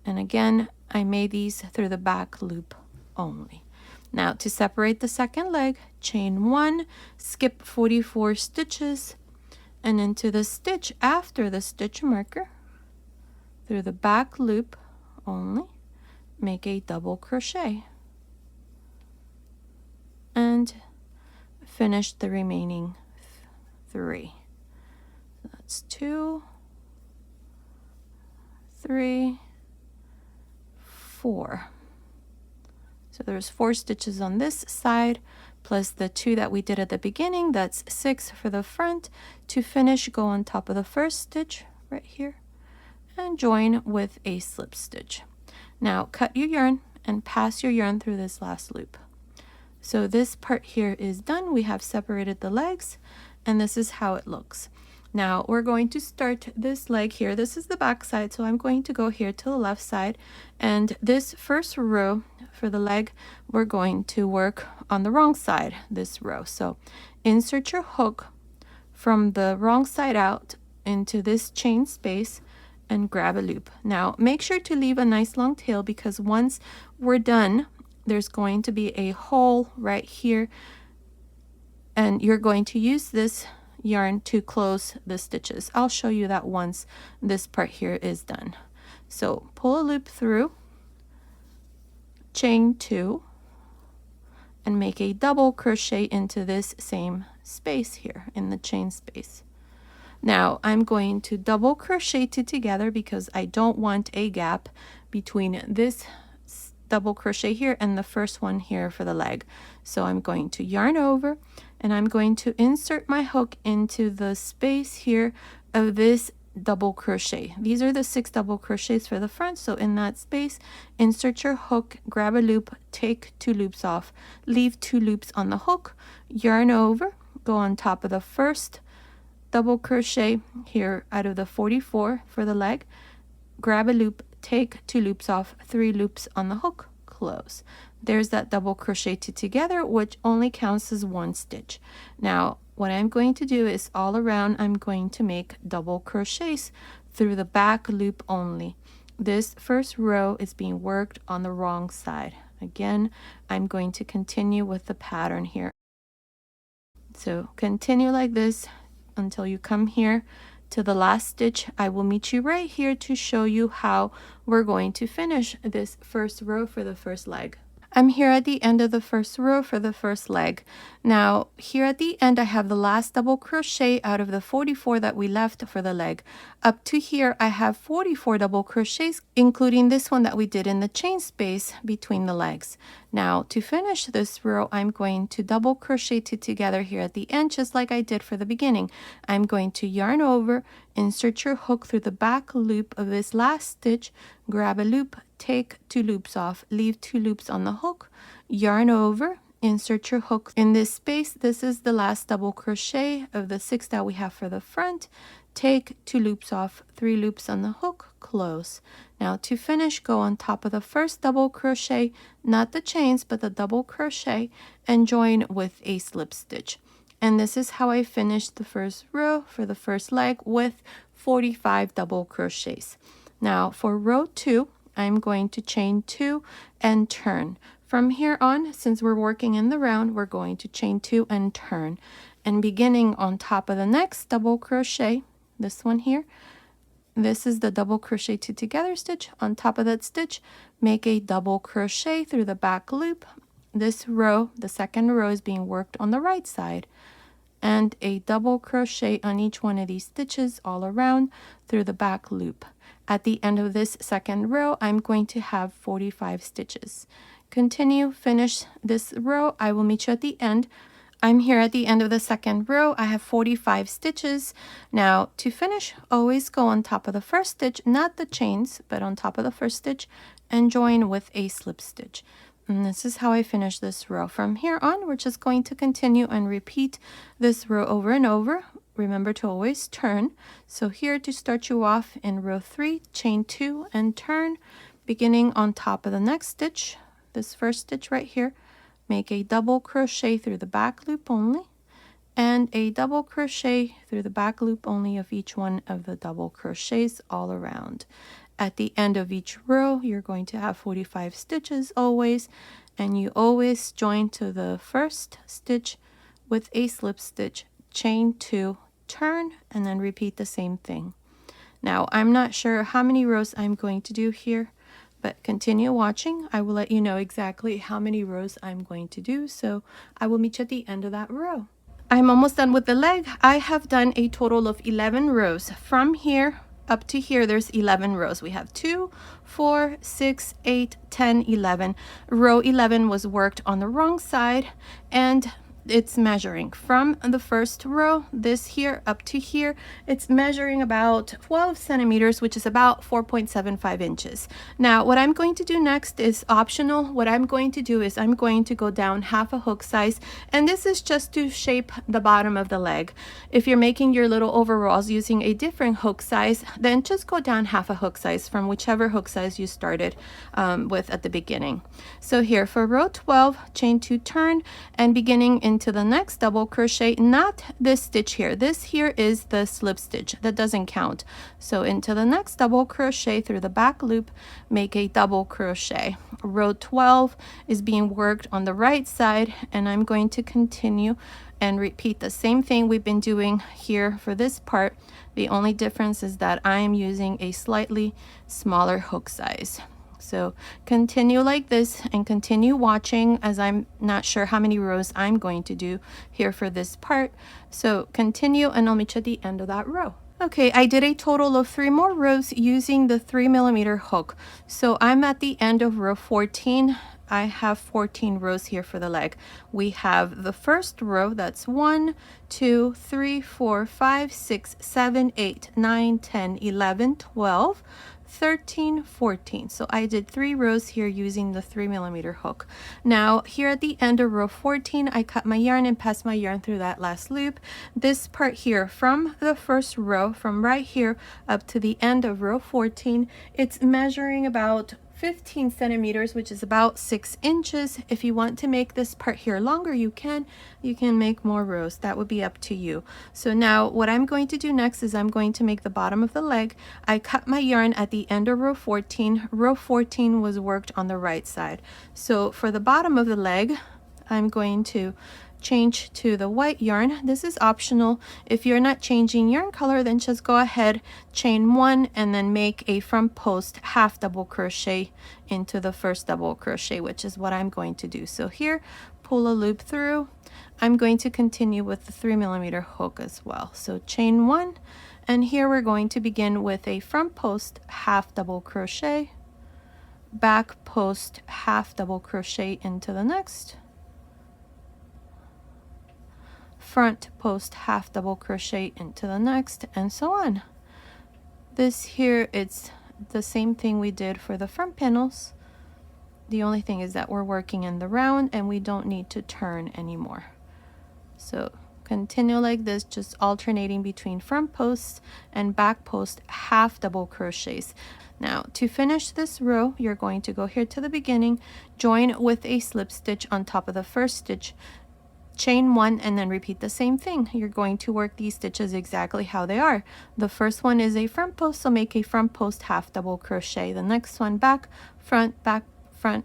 And again, I made these through the back loop only. Now to separate the second leg, chain 1, skip 44 stitches, and into the stitch after the stitch marker through the back loop only, make a double crochet and finish the remaining 3. That's 2, 3, 4. So there's 4 stitches on this side, plus the 2 that we did at the beginning. That's 6 for the front. To finish, go on top of the first stitch right here and join with a slip stitch. Now cut your yarn and pass your yarn through this last loop. So this part here is done. We have separated the legs, and this is how it looks. Now we're going to start this leg here. This is the back side, so I'm going to go here to the left side, and this first row for the leg, we're going to work on the wrong side, this row. So insert your hook from the wrong side out into this chain space and grab a loop. Now make sure to leave a nice long tail, because once we're done, there's going to be a hole right here, and you're going to use this yarn to close the stitches. I'll show you that once this part here is done. So pull a loop through, chain 2, and make a double crochet into this same space here in the chain space. Now I'm going to double crochet 2 together because I don't want a gap between this double crochet here and the first one here for the leg. So I'm going to yarn over, and I'm going to insert my hook into the space here of this double crochet. These are the 6 double crochets for the front, so in that space, insert your hook, grab a loop, take 2 loops off, leave 2 loops on the hook, yarn over, go on top of the first double crochet here out of the 44 for the leg, grab a loop, take 2 loops off, 3 loops on the hook, close. There's that double crochet 2 together, which only counts as 1 stitch. Now what I'm going to do is all around I'm going to make double crochets through the back loop only. This first row is being worked on the wrong side. Again, I'm going to continue with the pattern here. So continue like this until you come here to the last stitch. I will meet you right here to show you how we're going to finish this first row for the first leg. I'm here at the end of the first row for the first leg. Now here at the end I have the last double crochet out of the 44 that we left for the leg. Up to here I have 44 double crochets, including this one that we did in the chain space between the legs. Now to finish this row, I'm going to double crochet 2 together here at the end, just like I did for the beginning. I'm going to yarn over, insert your hook through the back loop of this last stitch, grab a loop, take 2 loops off, leave 2 loops on the hook, yarn over, insert your hook in this space. This is the last double crochet of the 6 that we have for the front. Take 2 loops off, 3 loops on the hook, close. Now to finish, go on top of the first double crochet, not the chains but the double crochet, and join with a slip stitch. And this is how I finished the first row for the first leg with 45 double crochets. Now for row 2, I'm going to chain 2 and turn. From here on, since we're working in the round, we're going to chain 2 and turn. And beginning on top of the next double crochet, this one here, this is the double crochet 2 together stitch. On top of that stitch, make a double crochet through the back loop. This row, the second row, is being worked on the right side, and a double crochet on each one of these stitches all around through the back loop. At the end of this second row, I'm going to have 45 stitches. Continue, finish this row. I will meet you at the end. I'm here at the end of the second row. I have 45 stitches. Now to finish, always go on top of the first stitch, not the chains, but on top of the first stitch, and join with a slip stitch. And this is how I finish this row. From here on, we're just going to continue and repeat this row over and over. Remember to always turn. So here to start you off in row 3, chain 2 and turn, beginning on top of the next stitch, this first stitch right here, make a double crochet through the back loop only, and a double crochet through the back loop only of each one of the double crochets all around. At the end of each row, you're going to have 45 stitches always, and you always join to the first stitch with a slip stitch, chain 2, turn, and then repeat the same thing. Now I'm not sure how many rows I'm going to do here, but continue watching. I will let you know exactly how many rows I'm going to do, so I will meet you at the end of that row. I'm almost done with the leg. I have done a total of 11 rows. From here up to here, there's 11 rows. We have 2, 4, 6, 8, 10, 11. Row 11 was worked on the wrong side, and it's measuring from the first row, this here up to here. It's measuring about 12 centimeters, which is about 4.75 inches. Now, what I'm going to do next is optional. What I'm going to do is I'm going to go down half a hook size, and this is just to shape the bottom of the leg. If you're making your little overalls using a different hook size, then just go down half a hook size from whichever hook size you started with at the beginning. So here for row 12, chain 2, turn, and beginning into the next double crochet, not this stitch here. This here is the slip stitch. That doesn't count. So into the next double crochet through the back loop, make a double crochet. Row 12 is being worked on the right side, and I'm going to continue and repeat the same thing we've been doing here for this part. The only difference is that I am using a slightly smaller hook size. So continue like this and continue watching, as I'm not sure how many rows I'm going to do here for this part. So continue, and I'll meet you at the end of that row. Okay, I did a total of 3 more rows using the 3mm hook. So I'm at the end of row 14. I have 14 rows here for the leg. We have the first row, that's 1, 2, 3, 4, 5, 6, 7, 8, 9, 10, 11, 12, 13, 14. So I did 3 rows here using the 3mm hook. Now here at the end of row 14, I cut my yarn and passed my yarn through that last loop. This part here from the first row, from right here up to the end of row 14, it's measuring about 15 centimeters, which is about 6 inches. If you want to make this part here longer, you can make more rows. That would be up to you. So now what I'm going to do next is I'm going to make the bottom of the leg. I cut my yarn at the end of row 14. Row 14 was worked on the right side. So for the bottom of the leg, I'm going to change to the white yarn. This is optional. If you're not changing yarn color, then just go ahead, chain 1, and then make a front post half double crochet into the first double crochet, which is what I'm going to do. So here, pull a loop through. I'm going to continue with the 3mm hook as well. So chain 1, and here we're going to begin with a front post half double crochet, back post half double crochet into the next, front post half double crochet into the next, and so on. This here, it's the same thing we did for the front panels. The only thing is that we're working in the round and we don't need to turn anymore. So continue like this, just alternating between front posts and back post half double crochets. Now to finish this row, you're going to go here to the beginning, join with a slip stitch on top of the first stitch, chain 1, and then repeat the same thing. You're going to work these stitches exactly how they are. The first one is a front post, so make a front post half double crochet. The next one back, front,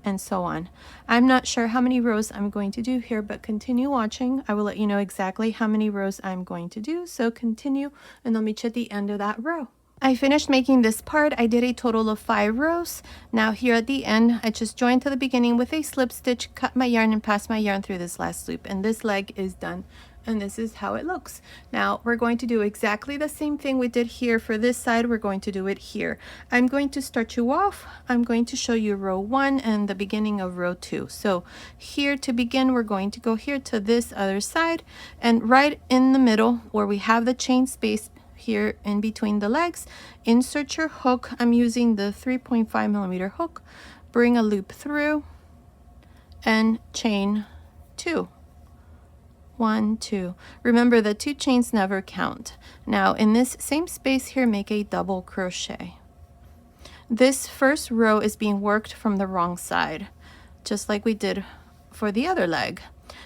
and so on. I'm not sure how many rows I'm going to do here, but continue watching. I will let you know exactly how many rows I'm going to do. So continue, and I'll meet you at the end of that row. I finished making this part. I did a total of 5 rows. Now here at the end, I just joined to the beginning with a slip stitch, cut my yarn, and passed my yarn through this last loop, and this leg is done. And this is how it looks. Now we're going to do exactly the same thing we did here for this side. We're going to do it here. I'm going to start you off. I'm going to show you row 1 and the beginning of row 2. So here to begin, we're going to go here to this other side, and right in the middle where we have the chain space here in between the legs, insert your hook. I'm using the 3.5mm hook. Bring a loop through and chain 2. 1, 2. Remember, the 2 chains never count. Now in this same space here, make a double crochet. This first row is being worked from the wrong side, just like we did for the other leg.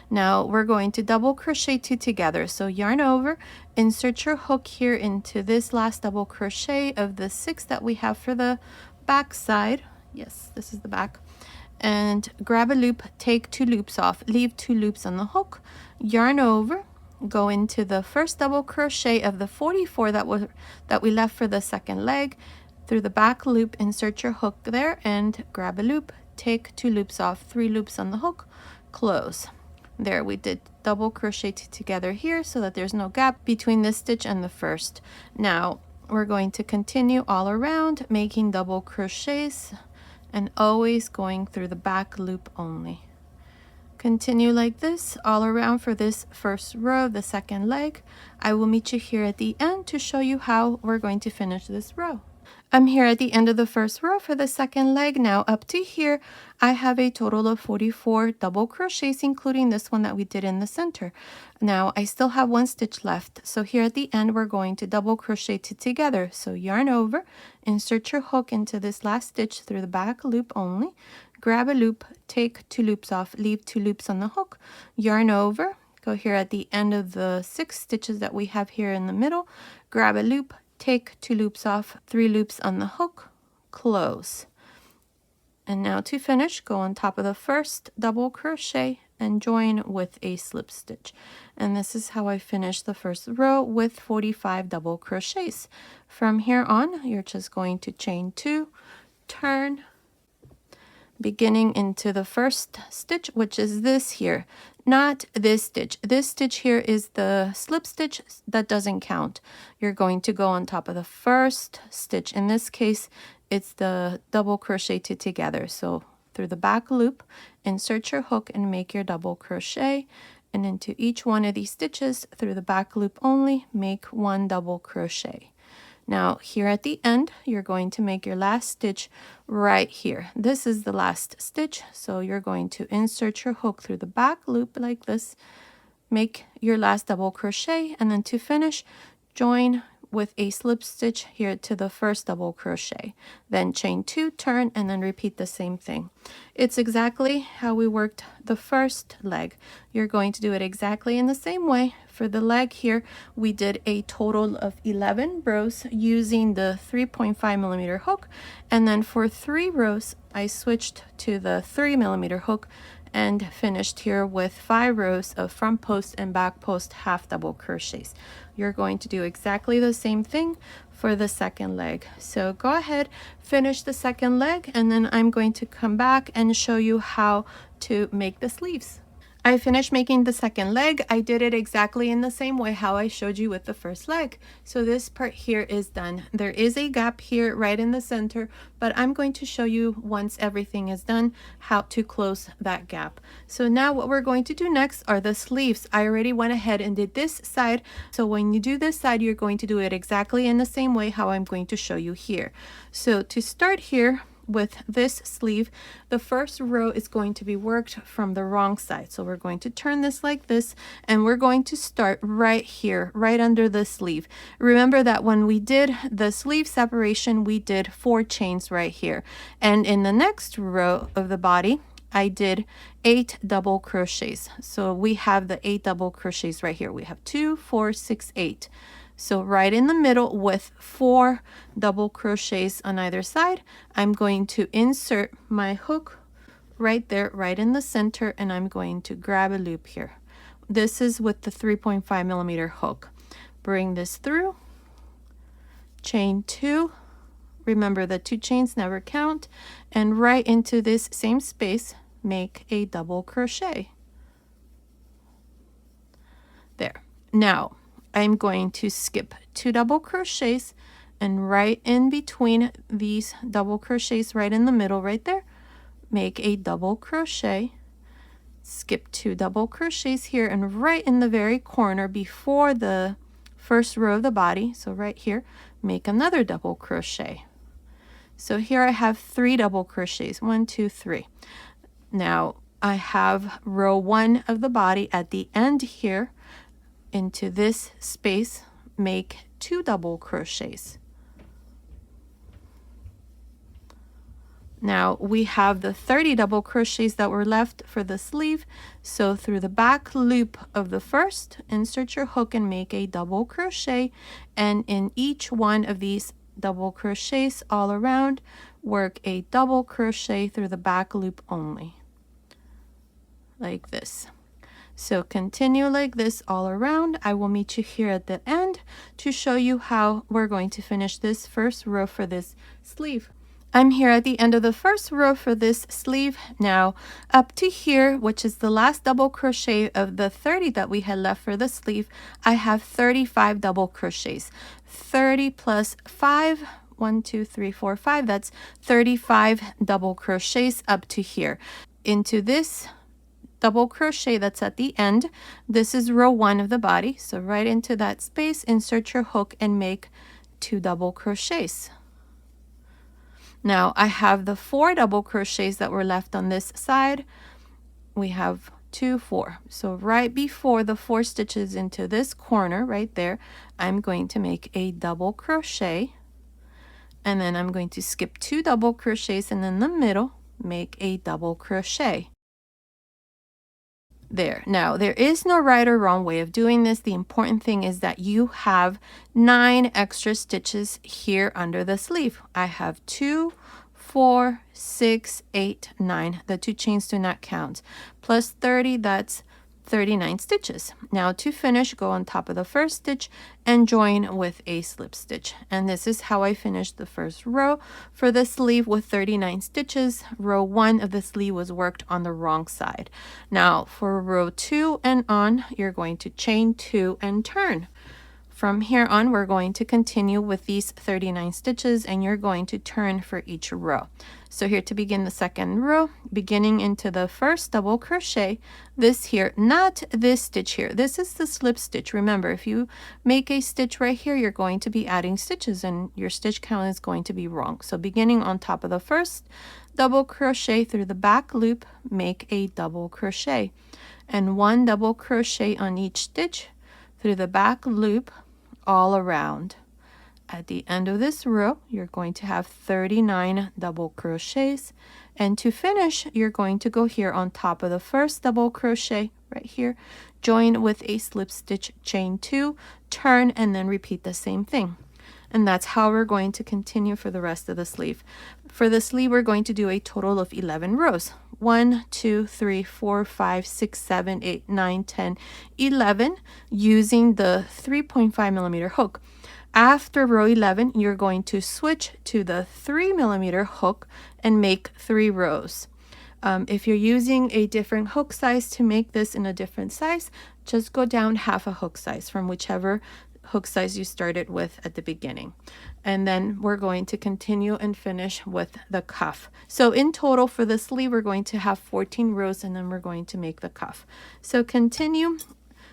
Now we're going to double crochet 2 together. So yarn over, insert your hook here into this last double crochet of the 6 that we have for the back side. Yes, this is the back. And grab a loop, take 2 loops off, leave 2 loops on the hook, yarn over, go into the first double crochet of the 44 that we left for the second leg, through the back loop, insert your hook there and grab a loop, take 2 loops off, 3 loops on the hook, close. There, we did double crochet together here so that there's no gap between this stitch and the first. Now we're going to continue all around making double crochets and always going through the back loop only. Continue like this all around for this first row, the second leg. I will meet you here at the end to show you how we're going to finish this row. I'm here at the end of the first row for the second leg. Now up to here, I have a total of 44 double crochets, including this one that we did in the center. Now I still have one stitch left. So here at the end, we're going to double crochet together. So yarn over, insert your hook into this last stitch through the back loop only. Grab a loop, take 2 loops off, leave 2 loops on the hook, yarn over, go here at the end of the 6 stitches that we have here in the middle, grab a loop, take 2 loops off, 3 loops on the hook, close. And now to finish, go on top of the first double crochet and join with a slip stitch. And this is how I finish the first row with 45 double crochets. From here on, you're just going to chain 2, turn, beginning into the first stitch, which is this here, not this stitch. This stitch here is the slip stitch that doesn't count. You're going to go on top of the first stitch. In this case, it's the double crochet together. So through the back loop, insert your hook and make your double crochet, and into each one of these stitches through the back loop only, make 1 double crochet. Now here at the end, you're going to make your last stitch right here. This is the last stitch, so you're going to insert your hook through the back loop like this, make your last double crochet, and then to finish, join with a slip stitch here to the first double crochet. Then chain 2, turn, and then repeat the same thing. It's exactly how we worked the first leg. You're going to do it exactly in the same way. For the leg here, we did a total of 11 rows using the 3.5mm hook, and then for 3 rows, I switched to the 3mm hook and finished here with 5 rows of front post and back post half double crochets. You're going to do exactly the same thing for the second leg. So go ahead, finish the second leg, and then I'm going to come back and show you how to make the sleeves. I finished making the second leg. I did it exactly in the same way how I showed you with the first leg. So this part here is done. There is a gap here right in the center, but I'm going to show you once everything is done how to close that gap. So now what we're going to do next are the sleeves. I already went ahead and did this side. So when you do this side, you're going to do it exactly in the same way how I'm going to show you here. So to start here, with this sleeve, the first row is going to be worked from the wrong side. So we're going to turn this like this, and we're going to start right here, right under the sleeve. Remember that when we did the sleeve separation, we did 4 chains right here. And in the next row of the body, I did 8 double crochets. So we have the 8 double crochets right here. We have 2, 4, 6, 8. So right in the middle with 4 double crochets on either side, I'm going to insert my hook right there, right in the center, and I'm going to grab a loop here. This is with the 3.5mm hook. Bring this through, chain 2. Remember the 2 chains never count, and right into this same space, make a double crochet. There. Now, I'm going to skip 2 double crochets, and right in between these double crochets, right in the middle right there, make a double crochet, skip 2 double crochets here, and right in the very corner before the first row of the body, so right here, make another double crochet. So here I have 3 double crochets, 1, 2, 3. Now I have row 1 of the body at the end here. Into this space, make 2 double crochets. Now we have the 30 double crochets that were left for the sleeve. So through the back loop of the first, insert your hook and make a double crochet. And in each one of these double crochets all around, work a double crochet through the back loop only, like this. So continue like this all around. I will meet you here at the end to show you how we're going to finish this first row for this sleeve. I'm here at the end of the first row for this sleeve. Now up to here, which is the last double crochet of the 30 that we had left for the sleeve, I have 35 double crochets. 30 plus 5, 1 2 3 4 5, that's 35 double crochets up to here. Into this double crochet that's at the end, this is row 1 of the body, so right into that space, insert your hook and make 2 double crochets. Now I have the 4 double crochets that were left on this side. We have 2, 4. So right before the 4 stitches into this corner right there, I'm going to make a double crochet, and then I'm going to skip 2 double crochets, and in the middle make a double crochet. There. Now, there is no right or wrong way of doing this. The important thing is that you have 9 extra stitches here under the sleeve. I have 2, 4, 6, 8, 9. The 2 chains do not count. Plus 30, that's 39 stitches. Now to finish, go on top of the first stitch and join with a slip stitch. And this is how I finished the first row for the sleeve with 39 stitches. Row 1 of the sleeve was worked on the wrong side. Now for row 2 and on, you're going to chain 2 and turn. From here on, we're going to continue with these 39 stitches, and you're going to turn for each row. So here to begin the second row, beginning into the first double crochet, this here, not this stitch here. This is the slip stitch. Remember, if you make a stitch right here, you're going to be adding stitches and your stitch count is going to be wrong. So beginning on top of the first double crochet through the back loop, make a double crochet and 1 double crochet on each stitch through the back loop all around. At the end of this row, you're going to have 39 double crochets, and to finish, you're going to go here on top of the first double crochet right here, join with a slip stitch, chain 2, turn, and then repeat the same thing. And that's how we're going to continue for the rest of the sleeve. For the sleeve, we're going to do a total of 11 rows. 1, 2, 3, 4, 5, 6, 7, 8, 9, 10, 11 using the 3.5 millimeter hook. After row 11, you're going to switch to the 3 millimeter hook and make 3 rows. If you're using a different hook size to make this in a different size, just go down half a hook size from whichever hook size you started with at the beginning. And then we're going to continue and finish with the cuff. So in total for the sleeve, we're going to have 14 rows, and then we're going to make the cuff. So continue,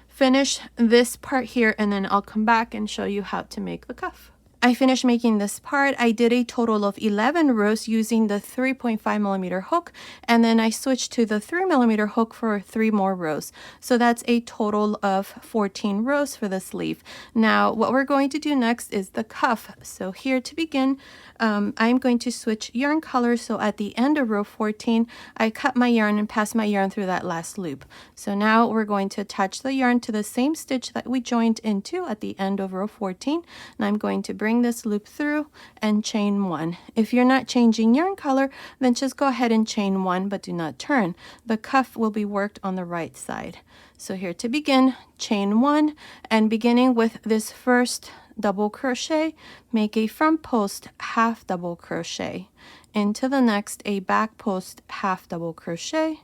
finish this part here, and then I'll come back and show you how to make the cuff. I finished making this part. I did a total of 11 rows using the 3.5 millimeter hook, and then I switched to the 3 millimeter hook for 3 more rows. So that's a total of 14 rows for the sleeve. Now what we're going to do next is the cuff. So here to begin, I'm going to switch yarn colors. So at the end of row 14, I cut my yarn and pass my yarn through that last loop. So now we're going to attach the yarn to the same stitch that we joined into at the end of row 14, and I'm going to bring this loop through and chain 1. If you're not changing yarn color, then just go ahead and chain 1, but do not turn. The cuff will be worked on the right side. So here to begin, chain 1, and beginning with this first double crochet, make a front post half double crochet, into the next a back post half double crochet,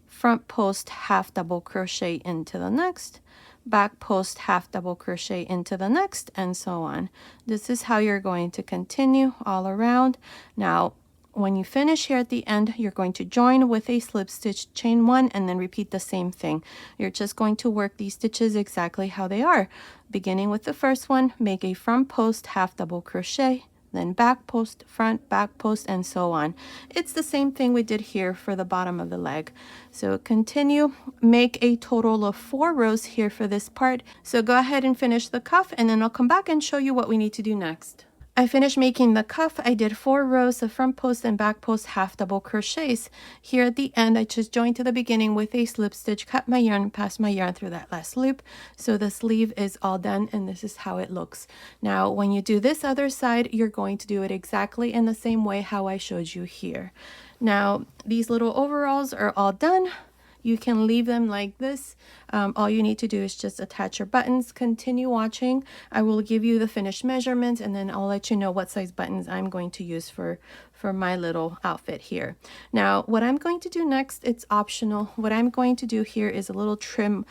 front post half double crochet into the next, back post half double crochet into the next, and so on. This is how you're going to continue all around. Now when you finish here at the end, you're going to join with a slip stitch, chain 1, and then repeat the same thing. You're just going to work these stitches exactly how they are. Beginning with the first one, make a front post half double crochet, then back post, front, back post, and so on. It's the same thing we did here for the bottom of the leg. So continue, make a total of 4 rows here for this part. So go ahead and finish the cuff, and then I'll come back and show you what we need to do next. I finished making the cuff. I did 4 rows of front post and back post half double crochets. Here at the end, I just joined to the beginning with a slip stitch, cut my yarn, passed my yarn through that last loop. So the sleeve is all done, and this is how it looks. Now, when you do this other side, you're going to do it exactly in the same way how I showed you here. Now, these little overalls are all done. You can leave them like this. All you need to do is just attach your buttons. Continue watching. I will give you the finished measurements, and then I'll let you know what size buttons I'm going to use for my little outfit here. Now, what I'm going to do next, it's optional. What I'm going to do here is a little trim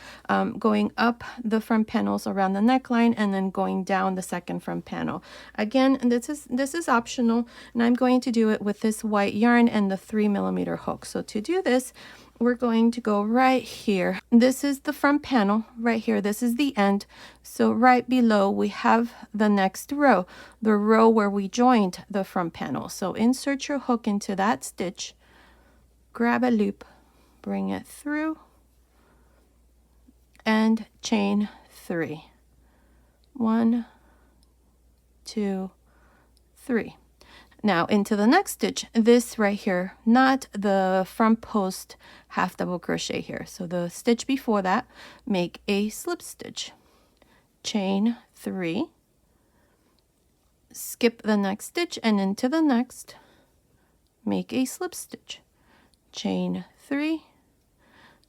going up the front panels around the neckline and then going down the second front panel. Again, this is optional, and I'm going to do it with this white yarn and the 3mm hook. So to do this, we're going to go right here. This is the front panel right here. This is the end. So right below we have the next row, the row where we joined the front panel. So insert your hook into that stitch, grab a loop, bring it through, and chain 3. 1, 2, 3. Now into the next stitch, this right here, not the front post half double crochet here. So the stitch before that, make a slip stitch, chain 3, skip the next stitch, and into the next, make a slip stitch, chain 3,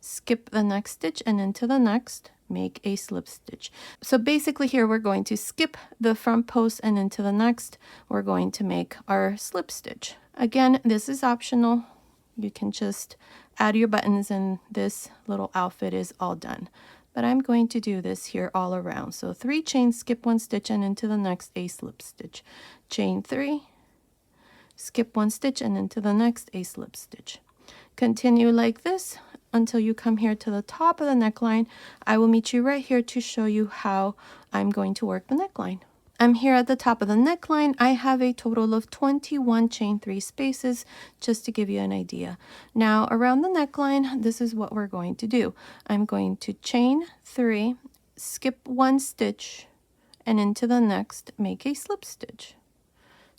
skip the next stitch, and into the next, make a slip stitch. So basically here we're going to skip the front post, and into the next we're going to make our slip stitch. Again, this is optional. You can just add your buttons and this little outfit is all done. But I'm going to do this here all around. So 3 chains, skip 1 stitch, and into the next a slip stitch, chain 3, skip 1 stitch, and into the next a slip stitch. Continue like this until you come here to the top of the neckline. I will meet you right here to show you how I'm going to work the neckline. I'm here at the top of the neckline. I have a total of 21 chain 3 spaces, just to give you an idea. Now around the neckline, this is what we're going to do. I'm going to chain 3, skip 1 stitch, and into the next make a slip stitch.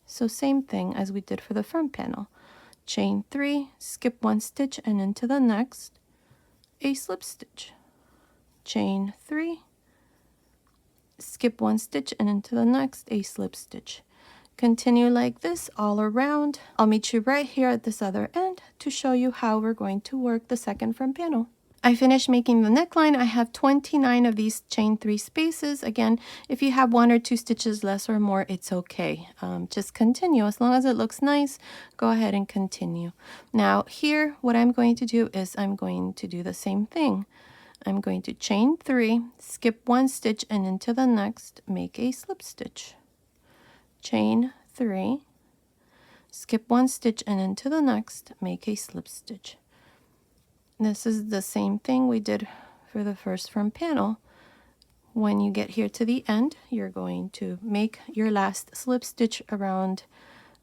So same thing as we did for the front panel. Chain 3, skip 1 stitch, and into the next a slip stitch, chain 3, skip 1 stitch, and into the next a slip stitch. Continue like this all around. I'll meet you right here at this other end to show you how we're going to work the second front panel. I finished making the neckline. I have 29 of these chain 3 spaces. Again, if you have 1 or 2 stitches less or more, it's okay. Just continue. As long as it looks nice, go ahead and continue. Now here, what I'm going to do is I'm going to do the same thing. I'm going to chain 3, skip 1 stitch, and into the next, make a slip stitch. Chain 3, skip 1 stitch, and into the next, make a slip stitch. This is the same thing we did for the first front panel. When you get here to the end, you're going to make your last slip stitch around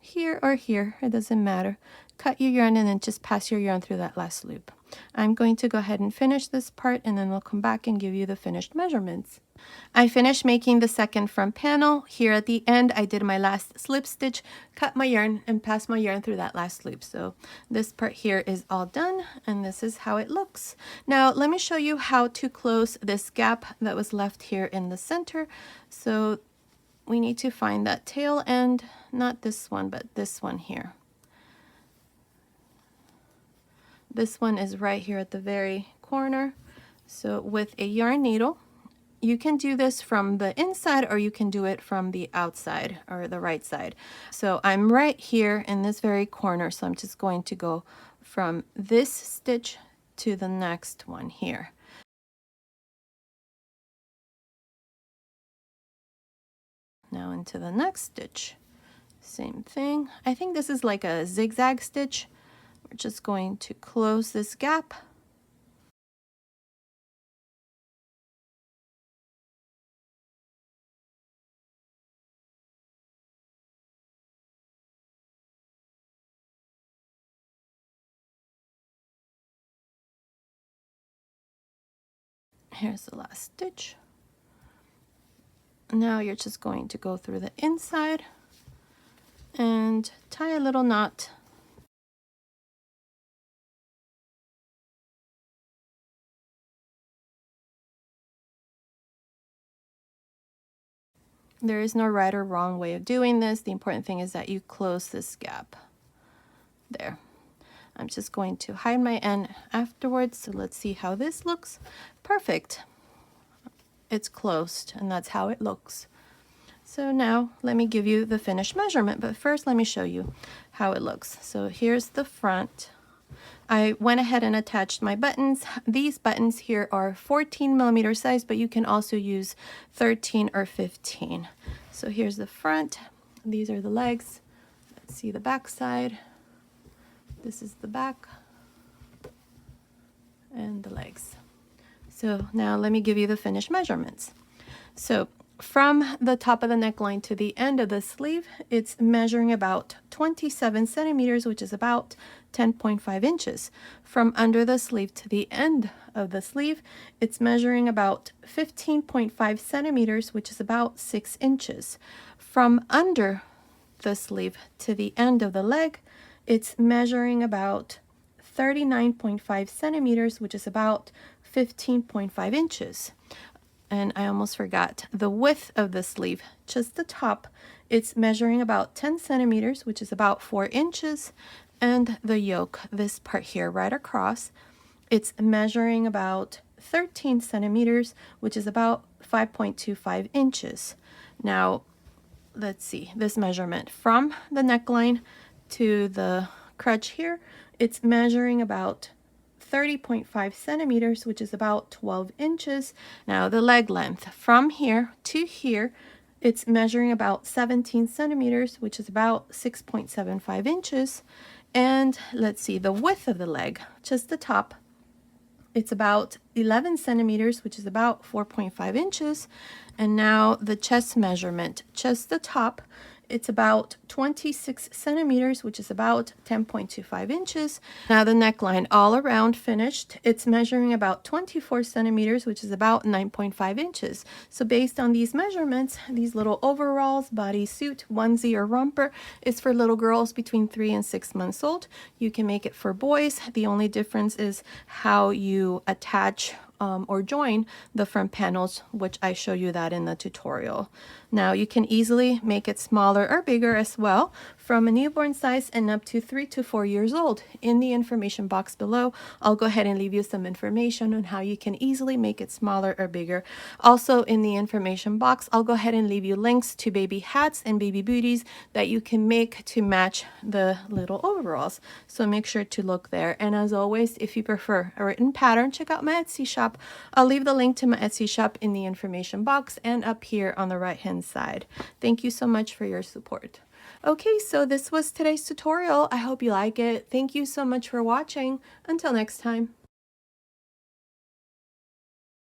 here or here, it doesn't matter. Cut your yarn and then just pass your yarn through that last loop. I'm going to go ahead and finish this part, and then we'll come back and give you the finished measurements. I finished making the second front panel. Here at the end, I did my last slip stitch, cut my yarn, and passed my yarn through that last loop. So this part here is all done, and this is how it looks. Now let me show you how to close this gap that was left here in the center. So we need to find that tail end, not this one, but this one here. This one is right here at the very corner. So with a yarn needle, you can do this from the inside or you can do it from the outside or the right side. So I'm right here in this very corner, so I'm just going to go from this stitch to the next one here. Now into the next stitch, same thing. I think this is like a zigzag stitch. We're just going to close this gap. Here's the last stitch. Now you're just going to go through the inside and tie a little knot. There is no right or wrong way of doing this. The important thing is that you close this gap. There. I'm just going to hide my end afterwards. So let's see how this looks. Perfect. It's closed, and that's how it looks. So now let me give you the finished measurement, but first let me show you how it looks. So here's the front. I went ahead and attached my buttons. These buttons here are 14 millimeter size, but you can also use 13 or 15. So here's the front. These are the legs. Let's see the back side. This is the back and the legs. So now let me give you the finished measurements. So from the top of the neckline to the end of the sleeve, it's measuring about 27 centimeters, which is about 10.5 inches. From under the sleeve to the end of the sleeve, it's measuring about 15.5 centimeters, which is about 6 inches. From under the sleeve to the end of the leg, it's measuring about 39.5 centimeters, which is about 15.5 inches. And I almost forgot the width of the sleeve, just the top, it's measuring about 10 centimeters, which is about 4 inches. And the yoke, this part here right across, it's measuring about 13 centimeters, which is about 5.25 inches. Now, let's see this measurement from the neckline to the crotch here, it's measuring about 30.5 centimeters, which is about 12 inches. Now the leg length from here to here, it's measuring about 17 centimeters, which is about 6.75 inches. And let's see the width of the leg, just the top, it's about 11 centimeters, which is about 4.5 inches. And now the chest measurement, just the top, it's about 26 centimeters, which is about 10.25 inches. Now the neckline all around finished, it's measuring about 24 centimeters, which is about 9.5 inches. So based on these measurements, these little overalls, bodysuit, onesie, or romper is for little girls between 3 and 6 months old. You can make it for boys. The only difference is how you attach or join the front panels, which I show you that in the tutorial. Now you can easily make it smaller or bigger as well, from a newborn size and up to 3 to 4 years old. In the information box below, I'll go ahead and leave you some information on how you can easily make it smaller or bigger. Also in the information box, I'll go ahead and leave you links to baby hats and baby booties that you can make to match the little overalls. So make sure to look there. And as always, if you prefer a written pattern, check out my Etsy shop. I'll leave the link to my Etsy shop in the information box and up here on the right hand side. Thank you so much for your support. Okay, so this was today's tutorial. I hope you like it. Thank you so much for watching. Until next time.